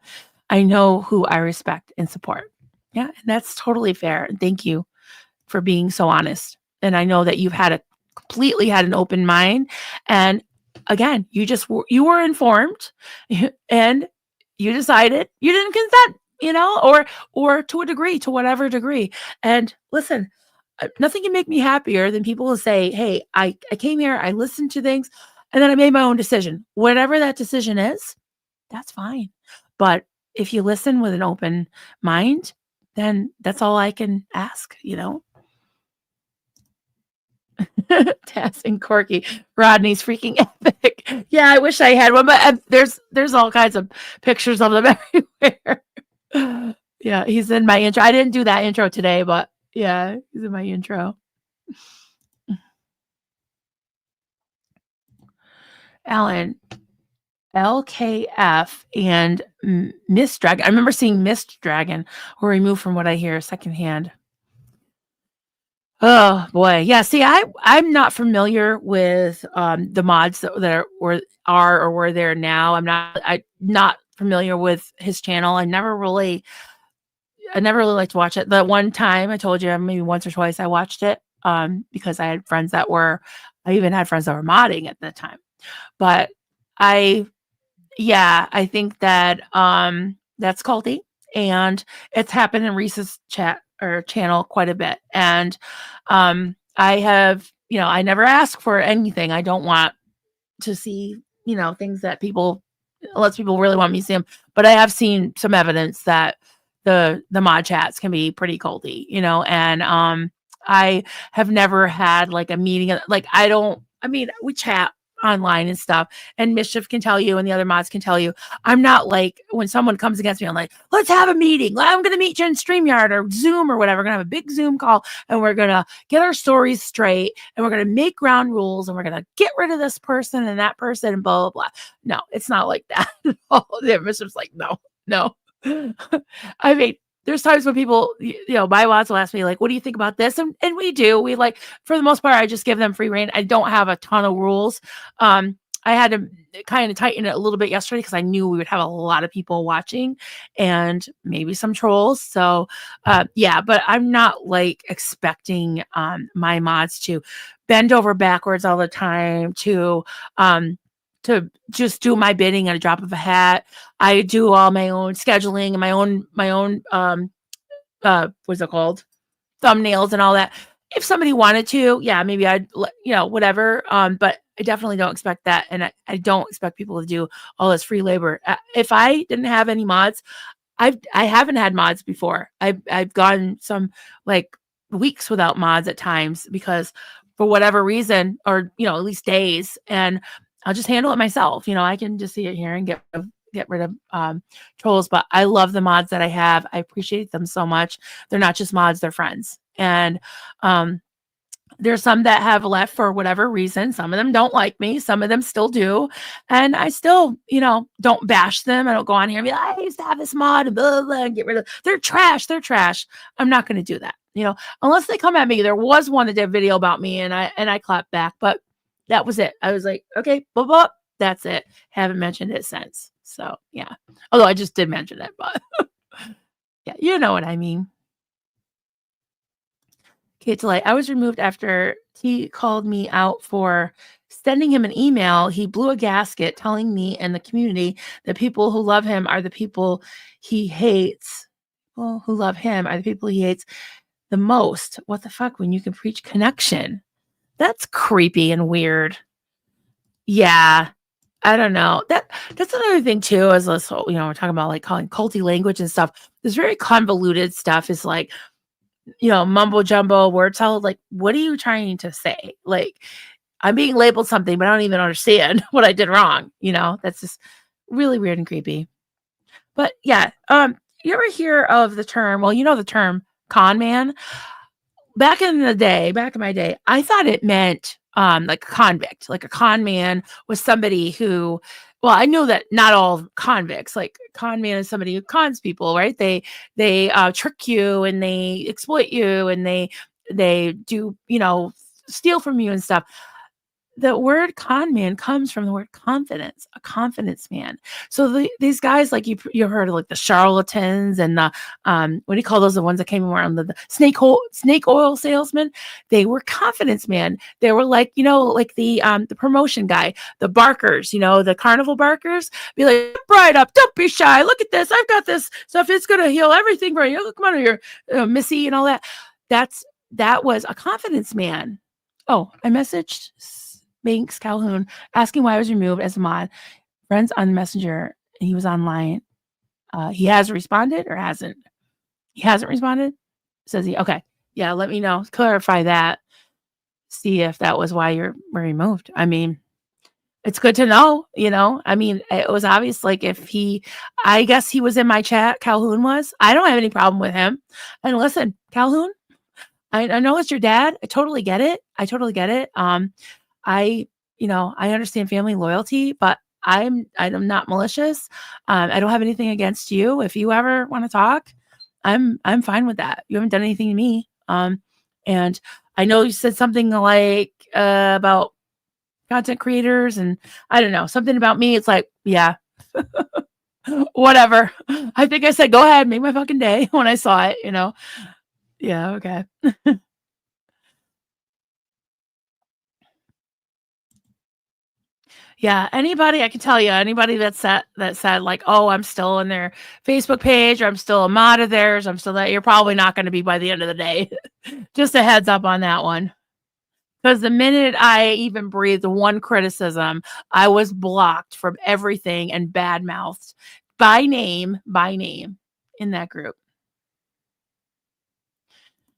I know who I respect and support. Yeah, and that's totally fair. Thank you for being so honest. And I know that you've completely had an open mind. And again, you were informed and you decided you didn't consent, or to a degree, to whatever degree. And listen, nothing can make me happier than people who say, hey, I came here, I listened to things, and then I made my own decision. Whatever that decision is, that's fine. But if you listen with an open mind, then that's all I can ask. Tess and Corky. Rodney's freaking epic. Yeah, I wish I had one, but there's all kinds of pictures of them everywhere. Yeah, he's in my intro. I didn't do that intro today, but yeah, he's in my intro. Alan, LKF and Miss Dragon. I remember seeing Mist Dragon were removed from what I hear secondhand. Oh boy. Yeah, see, I'm not familiar with the mods that are or were there now. I'm not familiar with his channel. I never really liked to watch it. The one time I told you maybe once or twice I watched it because I even had friends that were modding at the time. But I yeah, I think that that's culty, and it's happened in Reese's chat or channel quite a bit. And I have, I never ask for anything. I don't want to see, things that unless people really want me to see them. But I have seen some evidence that the mod chats can be pretty culty, and I have never had like a meeting. Like we chat online and stuff, and Mischief can tell you and the other mods can tell you, I'm not like when someone comes against me, I'm like, let's have a meeting. I'm going to meet you in StreamYard or Zoom or whatever. We're going to have a big Zoom call and we're going to get our stories straight and we're going to make ground rules and we're going to get rid of this person and that person and blah, blah, blah. No, it's not like that. Mischief's like, no. I mean, there's times when people, my mods will ask me like, what do you think about this? And we do. We like, for the most part, I just give them free reign. I don't have a ton of rules. I had to kind of tighten it a little bit yesterday because I knew we would have a lot of people watching and maybe some trolls. So, yeah, but I'm not like expecting my mods to bend over backwards all the time to just do my bidding at a drop of a hat. I do all my own scheduling and my own what's it called? Thumbnails and all that. If somebody wanted to, yeah, maybe I'd whatever. But I definitely don't expect that. And I don't expect people to do all this free labor. If I didn't have any mods, I haven't had mods before. I've gone some like weeks without mods at times because for whatever reason, or at least days, and I'll just handle it myself. I can just see it here and get rid of trolls. But I love the mods that I have. I appreciate them so much. They're not just mods; they're friends. And There's some that have left for whatever reason. Some of them don't like me. Some of them still do. And I still, don't bash them. I don't go on here and be like, I used to have this mod and blah, blah, blah, and get rid of they're trash. They're trash. I'm not going to do that. Unless they come at me. There was one that did a video about me and I clapped back, but that was it. I was like, okay, blah, blah, that's it. Haven't mentioned it since. So yeah. Although I just did mention it, but yeah, you know what I mean. Kate Delight, I was removed after he called me out for sending him an email. He blew a gasket telling me and the community that people who love him are the people he hates. Well, who love him are the people he hates the most. What the fuck when you can preach connection? That's creepy and weird. Yeah. I don't know. That's another thing too, is this whole, we're talking about like calling culty language and stuff. This very convoluted stuff is like, mumbo jumbo word salad. Like, what are you trying to say? Like, I'm being labeled something, but I don't even understand what I did wrong. That's just really weird and creepy. But yeah, you ever hear of the term? Well, the term con man. Back in my day, I thought it meant like a convict. Like a con man was somebody who, well, I know that not all convicts, like con man is somebody who cons people, right? They trick you and they exploit you and they do, steal from you and stuff. The word con man comes from the word confidence, a confidence man. So these guys, like you heard of like the charlatans and the what do you call those? The ones that came around the snake oil salesman. They were confidence man. They were like, like the promotion guy, the barkers, the carnival barkers. Be like, right up, don't be shy. Look at this. I've got this stuff. It's gonna heal everything for you. Come on here, Missy, and all that. That was a confidence man. Oh, I messaged Banks Calhoun asking why I was removed as a mod. Friends on Messenger. He was online. He has responded or hasn't? He hasn't responded? Says he. Okay. Yeah, let me know. Clarify that. See if that was why you were removed. I mean, it's good to know, I mean, it was obvious, like, I guess he was in my chat, Calhoun was. I don't have any problem with him. And listen, Calhoun, I know it's your dad. I totally get it. I understand family loyalty, but I'm not malicious. I don't have anything against you. If you ever want to talk, I'm fine with that. You haven't done anything to me. And I know you said something like about content creators, and I don't know, something about me. It's like, yeah, whatever. I think I said, go ahead, make my fucking day when I saw it. Yeah, okay. Yeah, anybody I can tell you, anybody that said like, "Oh, I'm still in their Facebook page, or I'm still a mod of theirs, I'm still that," you're probably not gonna be by the end of the day. Just a heads up on that one. Because the minute I even breathed one criticism, I was blocked from everything and bad-mouthed by name in that group.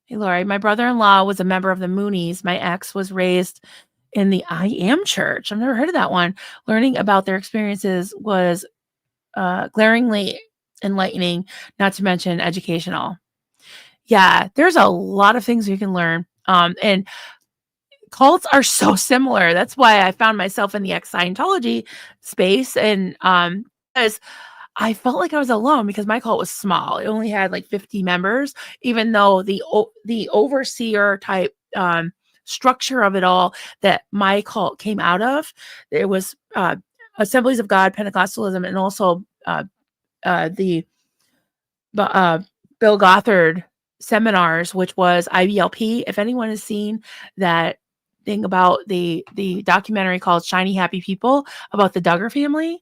Hey, Lori, my brother-in-law was a member of the Moonies. My ex was raised in the I Am Church. I've never heard of that one. Learning about their experiences was glaringly enlightening, not to mention educational. Yeah, there's a lot of things you can learn. And cults are so similar. That's why I found myself in the ex-Scientology space. And because I felt like I was alone because my cult was small. It only had like 50 members, even though the overseer type structure of it all that my cult came out of, it was Assemblies of God, Pentecostalism, and also the Bill Gothard seminars, which was IBLP. If anyone has seen that thing about the documentary called Shiny Happy People about the Duggar family,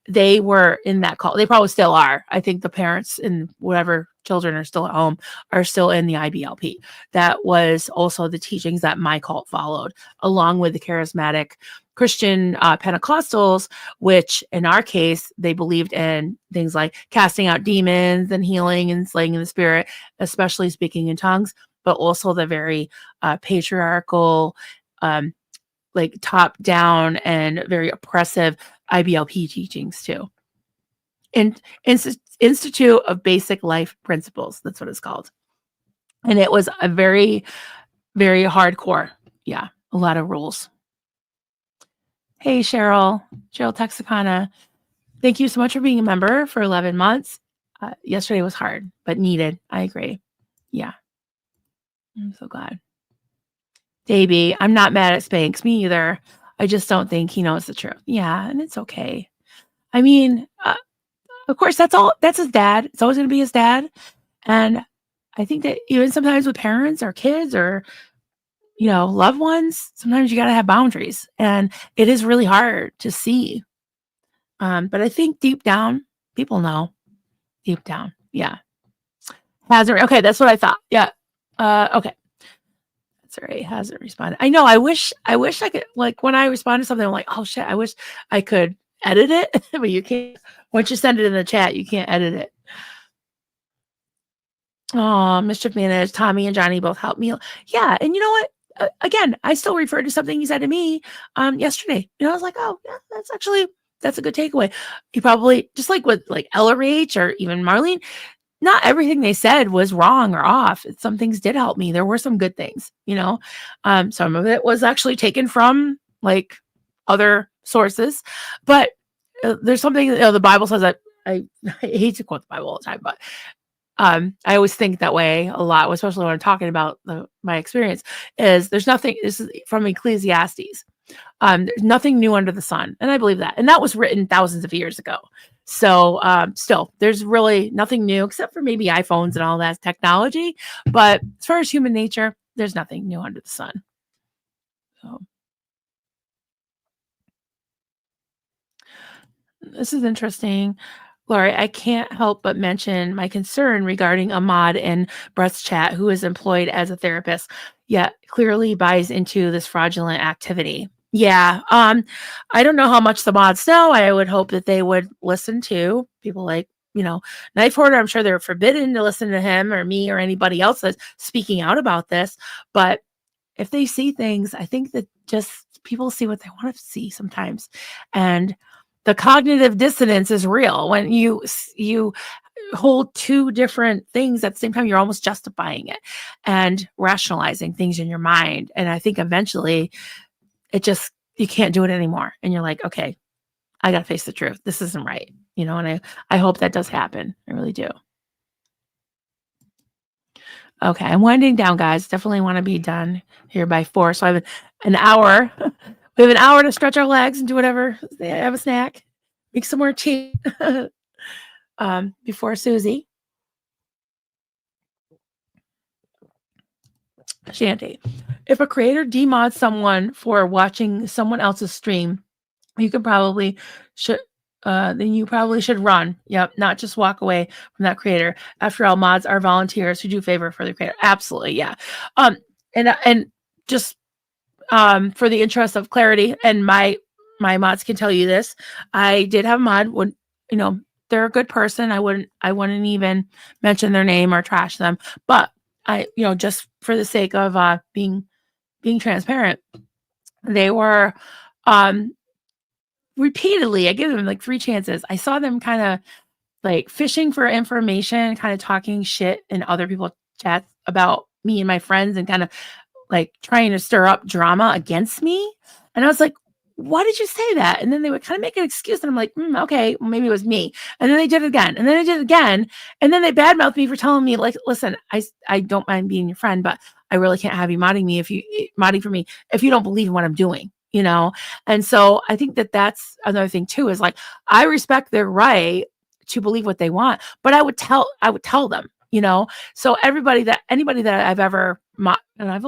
they were in that cult. They probably still are. I think the parents and whatever children are still at home are still in the IBLP. That was also the teachings that my cult followed, along with the charismatic Christian Pentecostals, which in our case, they believed in things like casting out demons and healing and slaying in the spirit, especially speaking in tongues, but also the very patriarchal, like top down and very oppressive IBLP teachings too. And Institute of Basic Life Principles, that's what it's called. And it was a very very hardcore. Yeah, a lot of rules. Hey, Cheryl Texicana. Thank you so much for being a member for 11 months. Yesterday was hard, but needed. I agree. Yeah, I'm so glad. Davey, I'm not mad at Spanx. Me either. I just don't think he knows the truth. Yeah, and it's okay. I mean, of course, that's his dad. It's always going to be his dad. And I think that even sometimes with parents or kids or, loved ones, sometimes you got to have boundaries. And it is really hard to see. But I think deep down, people know. Deep down. Yeah. Hasn't. Okay, that's what I thought. Yeah. Okay. Sorry, hasn't responded. I know. I wish I could, like, when I respond to something, I'm like, oh shit, I wish I could edit it, but you can't. Once you send it in the chat, you can't edit it. Oh, Mischief Managed, Tommy and Johnny both helped me. Yeah, and you know what? Again, I still refer to something he said to me yesterday. I was like, oh, yeah, that's a good takeaway. He probably, just like with like Ella Rach or even Marlene, not everything they said was wrong or off. Some things did help me. There were some good things, some of it was actually taken from like other sources, but there's something, the Bible says that I hate to quote the Bible all the time, but I always think that way a lot, especially when I'm talking about my experience. There's nothing. This is from Ecclesiastes. There's nothing new under the sun, and I believe that. And that was written thousands of years ago. So still, there's really nothing new except for maybe iPhones and all that technology. But as far as human nature, there's nothing new under the sun. So this is interesting. Lori, I can't help but mention my concern regarding a mod in Brett's chat who is employed as a therapist, yet clearly buys into this fraudulent activity. Yeah. I don't know how much the mods know. I would hope that they would listen to people like, Knife Hoarder. I'm sure they're forbidden to listen to him or me or anybody else that's speaking out about this. But if they see things, I think that just people see what they want to see sometimes. And the cognitive dissonance is real when you hold two different things at the same time. You're almost justifying it and rationalizing things in your mind. And I think eventually you can't do it anymore. And you're like, okay, I got to face the truth. This isn't right. And I hope that does happen. I really do. Okay, I'm winding down, guys. Definitely want to be done here by 4. So I have an hour. We have an hour to stretch our legs and do whatever. Have a snack, make some more tea before Susie. Shanty. If a creator demods someone for watching someone else's stream, you probably should run. Yep, not just walk away from that creator. After all, mods are volunteers who do favor for the creator. Absolutely, yeah. And just for the interest of clarity, and my mods can tell you this, I did have a mod when they're a good person. I wouldn't even mention their name or trash them, but I just for the sake of being transparent, they were repeatedly, I give them like 3 chances. I saw them kind of like fishing for information, kind of talking shit in other people's chats about me and my friends and kind of like trying to stir up drama against me. And I was like, why did you say that? And then they would kind of make an excuse. And I'm like, okay, well, maybe it was me. And then they did it again. And then they did it again. And then they badmouthed me for telling me, like, listen, I don't mind being your friend, but I really can't have you modding for me if you don't believe in what I'm doing, And so I think that that's another thing too, is like, I respect their right to believe what they want, but I would tell them, so anybody that I've ever and I can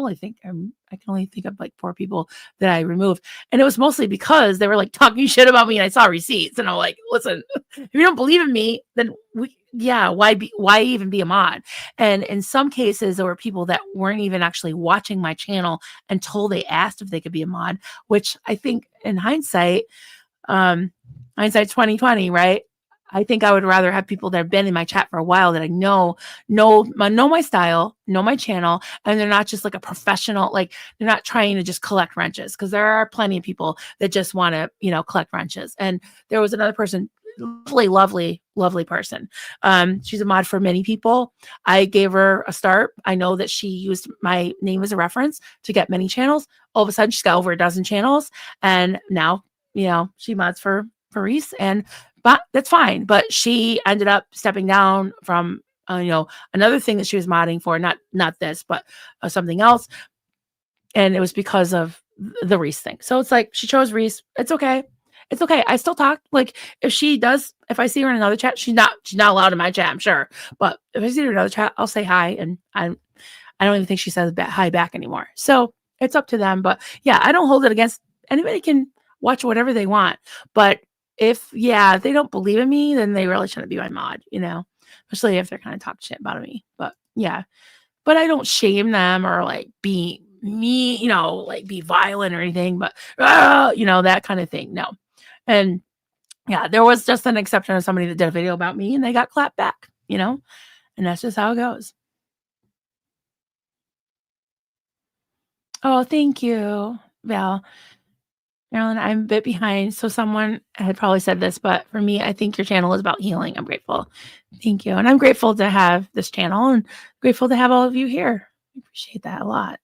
only think of like 4 people that I removed, and it was mostly because they were like talking shit about me and I saw receipts, and I'm like, listen, if you don't believe in me, then why even be a mod? And in some cases there were people that weren't even actually watching my channel until they asked if they could be a mod, which I think in hindsight 2020, right? I think I would rather have people that have been in my chat for a while that I know my style, know my channel, and they're not just like a professional, like they're not trying to just collect wrenches, because there are plenty of people that just want to, collect wrenches. And there was another person lovely, lovely, lovely person. She's a mod for many people. I gave her a start. I know that she used my name as a reference to get many channels. All of a sudden, she's got over a dozen channels, and now she mods for Reese, and but that's fine. But she ended up stepping down from another thing that she was modding for, not this, but something else, and it was because of the Reese thing. So it's like she chose Reese. It's okay. It's okay. I still talk. Like if I see her in another chat, she's not allowed in my chat, I'm sure. But if I see her in another chat, I'll say hi, and I don't even think she says hi back anymore. So it's up to them. But yeah, I don't hold it against anybody. Can watch whatever they want. But if they don't believe in me, then they really shouldn't be my mod, especially if they're kind of talking shit about me. But yeah, but I don't shame them or like be me, like be violent or anything, but that kind of thing. No. And yeah, there was just an exception of somebody that did a video about me and they got clapped back, and that's just how it goes. Oh, thank you. Well, Marilyn, I'm a bit behind. So someone had probably said this, but for me, I think your channel is about healing. I'm grateful. Thank you. And I'm grateful to have this channel and grateful to have all of you here. I appreciate that a lot.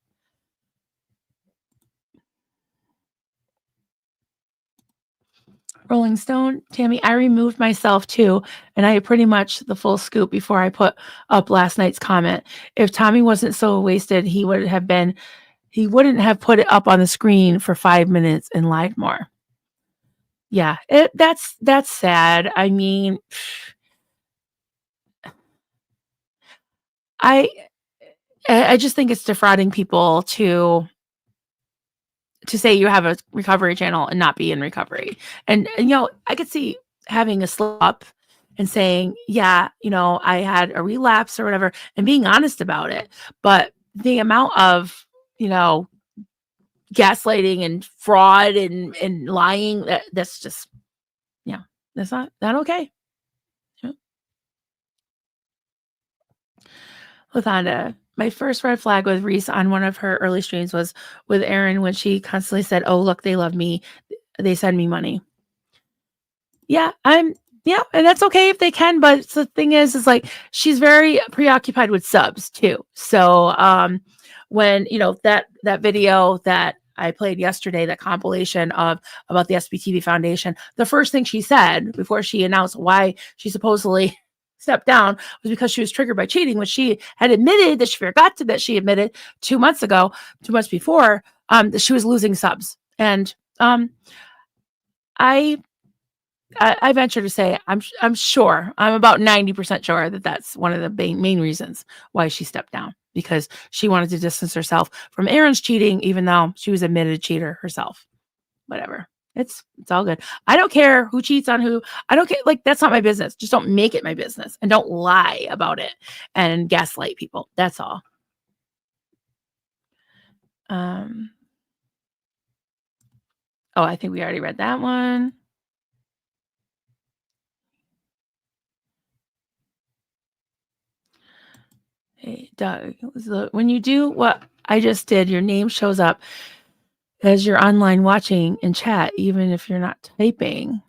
Rolling Stone, Tammy, I removed myself too, and I had pretty much the full scoop before I put up last night's comment. If Tommy wasn't so wasted, he wouldn't have put it up on the screen for 5 minutes and lied more. Yeah, that's sad. I mean, I just think it's defrauding people to say you have a recovery channel and not be in recovery. And I could see having a slip up and saying, yeah, I had a relapse or whatever, and being honest about it. But the amount of, gaslighting and fraud and lying, that's just, that's not okay. Yeah. Lathonda, my first red flag with Reese on one of her early streams was with Erin when she constantly said, oh, look, they love me. They send me money. Yeah, and that's okay if they can, but the thing is like she's very preoccupied with subs too. So when that video that I played yesterday, that compilation about the SBTV Foundation, the first thing she said before she announced why she supposedly stepped down was because she was triggered by cheating, which she had admitted that she forgot to that she admitted 2 months before, that she was losing subs. And I venture to say I'm sure, I'm about 90% sure that that's one of the main reasons why she stepped down, because she wanted to distance herself from Erin's cheating, even though she was admitted cheater herself. Whatever. It's all good. I don't care who cheats on who. I don't care. Like, that's not my business. Just don't make it my business and don't lie about it and gaslight people. That's all. I think we already read that one. Hey, Doug, when you do what I just did, your name shows up as you're online watching in chat, even if you're not typing.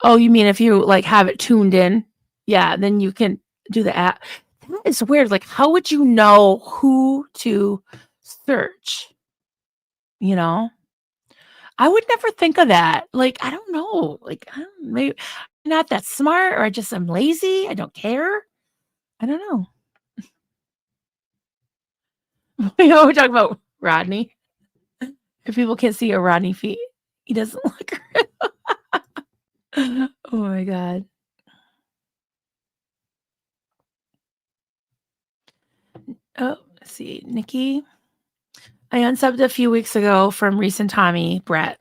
Oh, you mean if you like have it tuned in? Yeah, then you can do the app. That is weird. Like, how would you know who to search? I would never think of that. Like, I don't know. Like, I don't, maybe I'm not that smart, or I just am lazy. I don't care. I don't know. We're talking about Rodney. If people can't see a Rodney feet, he doesn't look oh my God. Oh, let's see. Nikki. I unsubbed a few weeks ago from recent Tommy Brett.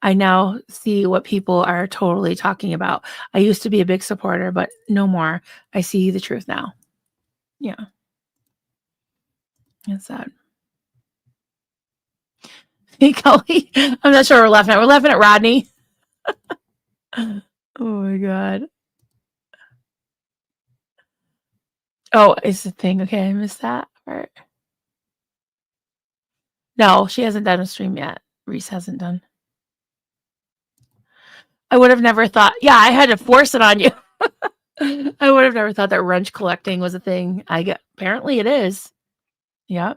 I now see what people are totally talking about. I used to be a big supporter, but no more. I see the truth now. Yeah. It's sad. Hey, Kelly. I'm not sure we're laughing at. We're laughing at Rodney. Oh my God. Oh, it's the thing. Okay, I missed that part. No, she hasn't done a stream yet. Reese hasn't done. I would have never thought. Yeah, I had to force it on you. I would have never thought that wrench collecting was a thing. Apparently it is. Yeah.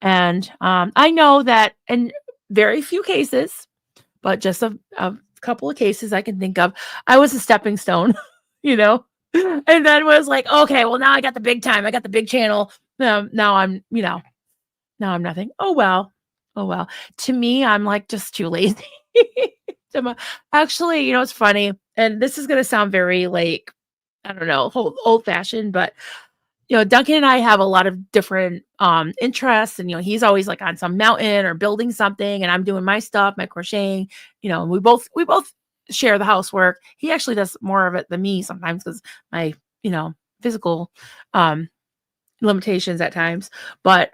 And I know that in very few cases, but just a couple of cases I can think of, I was a stepping stone, you know, and then was like, okay, well now I got the big time, I got the big channel. Now I'm, now I'm nothing. Oh well, oh well. To me, I'm like just too lazy. Actually, it's funny, and this is gonna sound very like I don't know, old fashioned, but Duncan and I have a lot of different interests, and he's always like on some mountain or building something, and I'm doing my stuff, my crocheting, and we both share the housework. He actually does more of it than me sometimes because my, physical limitations at times. But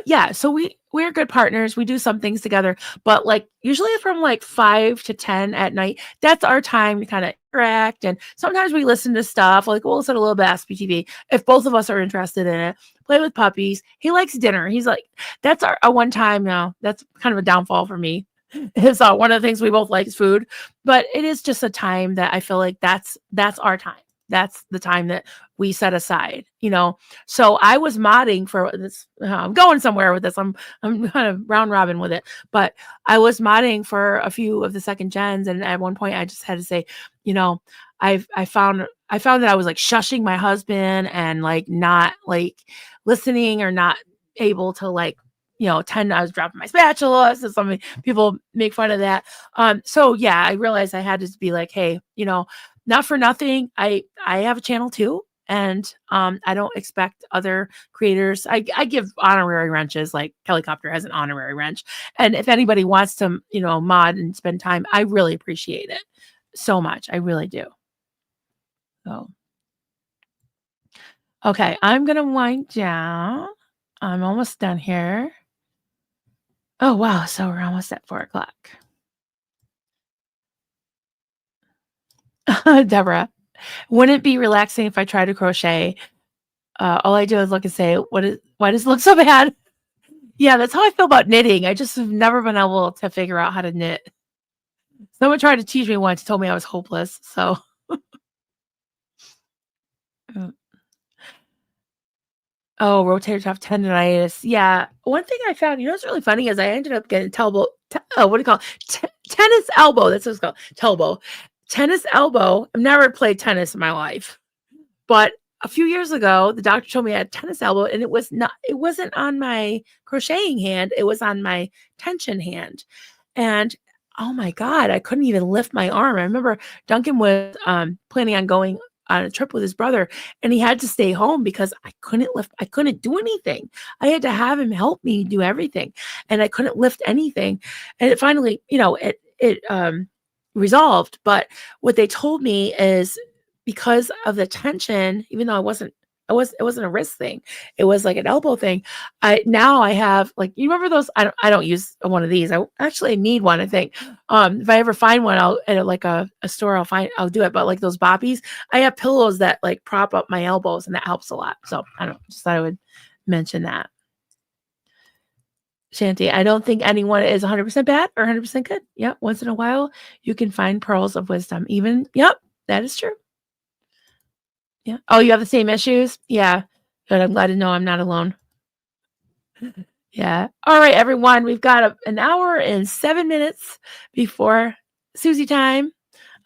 yeah, so we're good partners. We do some things together, but like usually from like 5 to 10 at night, that's our time to kind of interact. And sometimes we listen to stuff, like we'll listen to a little bit of SPTV if both of us are interested in it. Play with puppies. He likes dinner. He's like, that's our a one time now. That's kind of a downfall for me. Is one of the things we both like is food, but it is just a time that I feel like that's our time. That's the time that we set aside, So I was modding for this. I'm going somewhere with this. I'm kind of round robin with it, but I was modding for a few of the second gens, and at one point I just had to say, I found that I was like shushing my husband and like not like listening or not able to like tend I was dropping my spatula. So some people make fun of that. So yeah, I realized I had to be like, hey, not for nothing. I have a channel too. And I don't expect other creators. I give honorary wrenches, like Helicopter has an honorary wrench. And if anybody wants to, mod and spend time, I really appreciate it so much. I really do. So, okay, I'm going to wind down. I'm almost done here. Oh, wow. So we're almost at 4:00. Deborah, wouldn't it be relaxing if I tried to crochet? All I do is look and say, why does it look so bad? Yeah, that's how I feel about knitting. I just have never been able to figure out how to knit. Someone tried to teach me once, told me I was hopeless. So, oh, rotator cuff tendonitis. Yeah. One thing I found, what's really funny is I ended up getting what do you call it? Tennis elbow. That's what it's called. Telbow. Tennis elbow. I've never played tennis in my life, but a few years ago, the doctor told me I had tennis elbow, and it wasn't on my crocheting hand. It was on my tension hand. And oh my God, I couldn't even lift my arm. I remember Duncan was planning on going on a trip with his brother, and he had to stay home because I couldn't do anything. I had to have him help me do everything, and I couldn't lift anything. And it finally, it resolved. But what they told me is because of the tension, even though it wasn't a wrist thing, it was like an elbow thing. Now I have, like, you remember those? I don't use one of these. I actually need one, I think. If I ever find one, I'll at like a store, I'll do it. But like those boppies, I have pillows that like prop up my elbows, and that helps a lot. So just thought I would mention that. Shanty, I don't think anyone is 100% bad or 100% good. Yeah, once in a while, you can find pearls of wisdom. Yep, that is true. Yeah. Oh, you have the same issues? Yeah. Good. I'm glad to know I'm not alone. Yeah. All right, everyone. We've got an hour and 7 minutes before Susie time.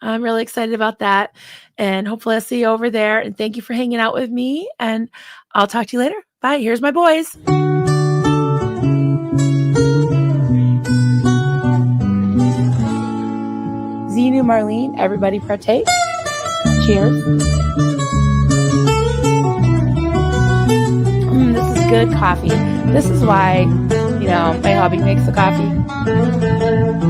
I'm really excited about that. And hopefully I'll see you over there. And thank you for hanging out with me. And I'll talk to you later. Bye. Here's my boys. Xenu, Marlene, everybody partake. Cheers. This is good coffee. This is why, my hubby makes the coffee.